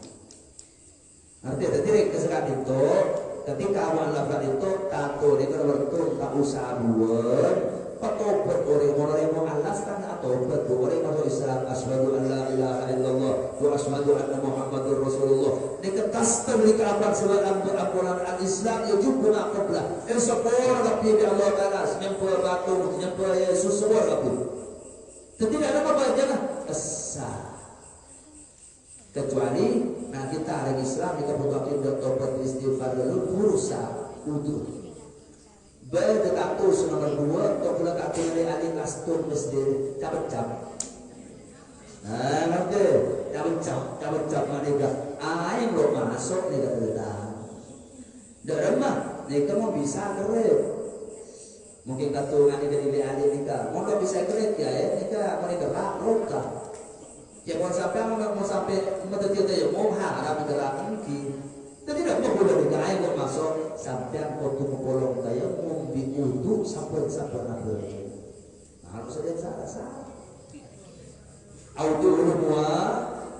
artinya tadi kesekat itu ketika awal lakukan itu tato itu berarti tak usah buat petobat orang yang mau alas kan atau tobat orang masuk Islam asyhadu an la ilaha illallah wa asyhadu anna muhammadur rasulullah diketas terlihat apa sebab ampunan al-Islam ya juga qabla sepor tapi di Allah Taala nyempur batu nyempur Yesus sepor tapi tidak ada apa-apa jangan asa kecuali nah kita orang Islam kita butuh tobat istighfar dulu berusaha untuk berdekat nomor 2 untuk lekat dari alih kastur masjid cabut Ngerti? Cabut mereka. Aing lo masuk nih kata. Dah mah, nika mau bisa keren. Mungkin katungan ini dari adik nika, mau nggak bisa keren ya? Nika mau gerak roka. Ya mau sampai mendetil ya mau harap gerakan ki. Tapi tidak mau boleh nika aing mau masuk sampai waktu mengkolong kayak mau diutuh sampai apa? Harus ada salah. Auto semua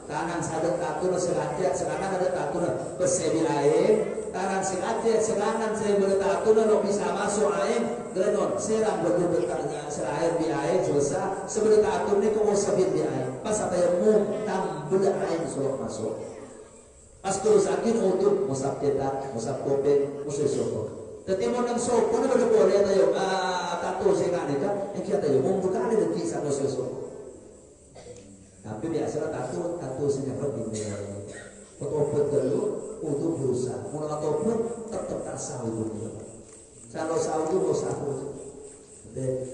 kanan sadar tatur sengaja sekarang ada tatur besebi air kanan sengaja sekarang saya bertatur lo bisa masuk air grenon serang berdebatnya serair di air selesai sebelum tatur ini kau sabit di air pas apa yang mau tambah air suruh masuk pas terus akhir untuk musab cetak musab kopeng musab soko tapi mau nang soko ni boleh tayo tatur sengaja kan yang kita tayo mau buka ada di kisah musab soko. Tapi biasalah tato senyapet ini. Potopet dulu untuk berusaha. Mau potopet tetap tak sahur dulu. Kalau sahur itu mau sahur.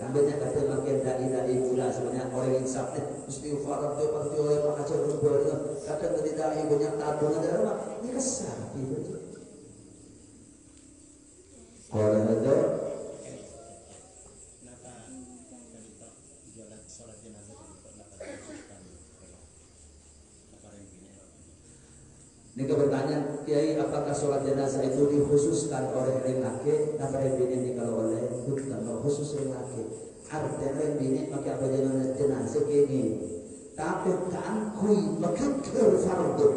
Ambilnya kata makin dari mula sebenarnya orang insaf nih. Istighfar itu pasti oleh pengajar berbuat. Kadang dari banyak tato ada apa? Ini kesal gitu. Kalau ada ini bertanya, Kiai, apakah sholat jenazah itu dikhususkan oleh laki-laki? Apa ini kalau oleh bukan khusus laki-laki? Artinya ini pakai apa jenazah ini? Tapi kan kui makin fardu.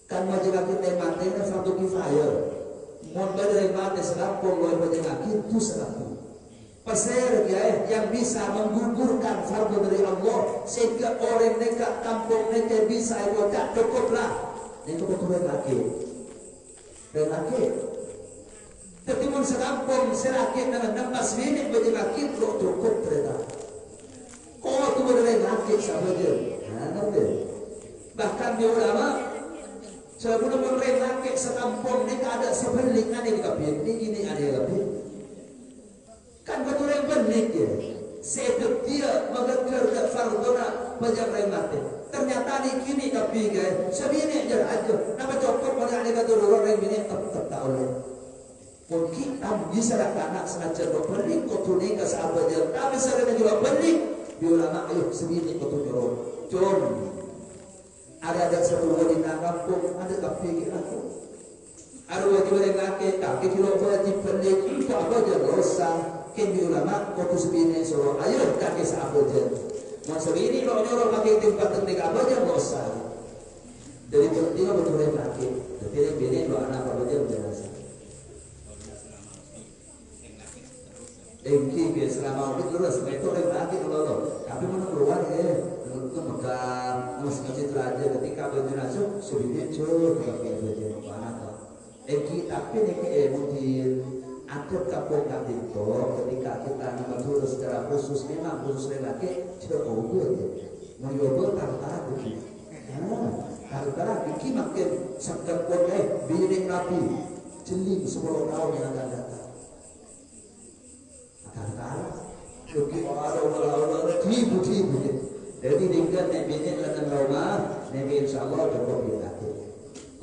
Kan majelis kita mati ini fardu kifayah. Mau dari mati serampung oleh majelis itu serampung. Peser yang bisa menggugurkan fardu dari Allah sehingga orang mereka kampung mereka bisa itu tak cukuplah. Itu betul laki. Tetimun serampung serakit dengan 16 minit bagi laki lo cukup ternyata. Kau tu boleh laki sahaja. Nanti. Bahkan di ulama sebelum boleh laki serampung mereka ada sebelik ada di kapit. Ini ada di kapit. Kan betul yang benik ya. Sedep dia mengejar ke fardona banyak mati. Ternyata di kini tapi guys, sebini aja. Nama cokok pada ada kata orang ini tetap tak oleh. Mungkin kamu bisa anak sengaja berbalik kotuni ke sahabat dia. Tapi sering juga balik. Di ulama ayo sebini kotuni orang. Jom. Ada satu wanita kampung ada tapi aku. Ada wajib laki tapi kalau wajib balik itu apa aja dosa. Di ulama kotu sebini so ayo kaki sahabat dia. Masa ini kalau orang pakai tempat teknik apa aja nggak usah. Jadi penting betul yang pakai. Jadi yang bini lo anak apa aja menjelaskan. Engki biasa selama itu terus itu yang pakai lo. Tapi mana keluar itu megang mus kecil aja ketika berjenazah sebini cuy pakai baju anak. Engki tapi nih mungkin atur kampung itu ketika kita mengatur secara khusus memang khusus lelaki tidak obat mau obat tara begitu tara bikin makin sakit kodai bilik nabi jeli 10 tahun yang akan datang akan kalah begitu ada orang ribu jadi dengan nabi dan rumah nabi insyaallah cukup dilatih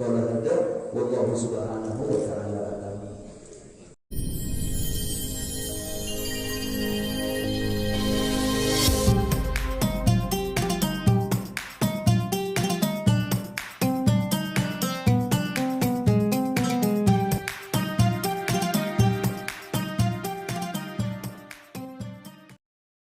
kalau ada wallahu subhanahu wa ta'ala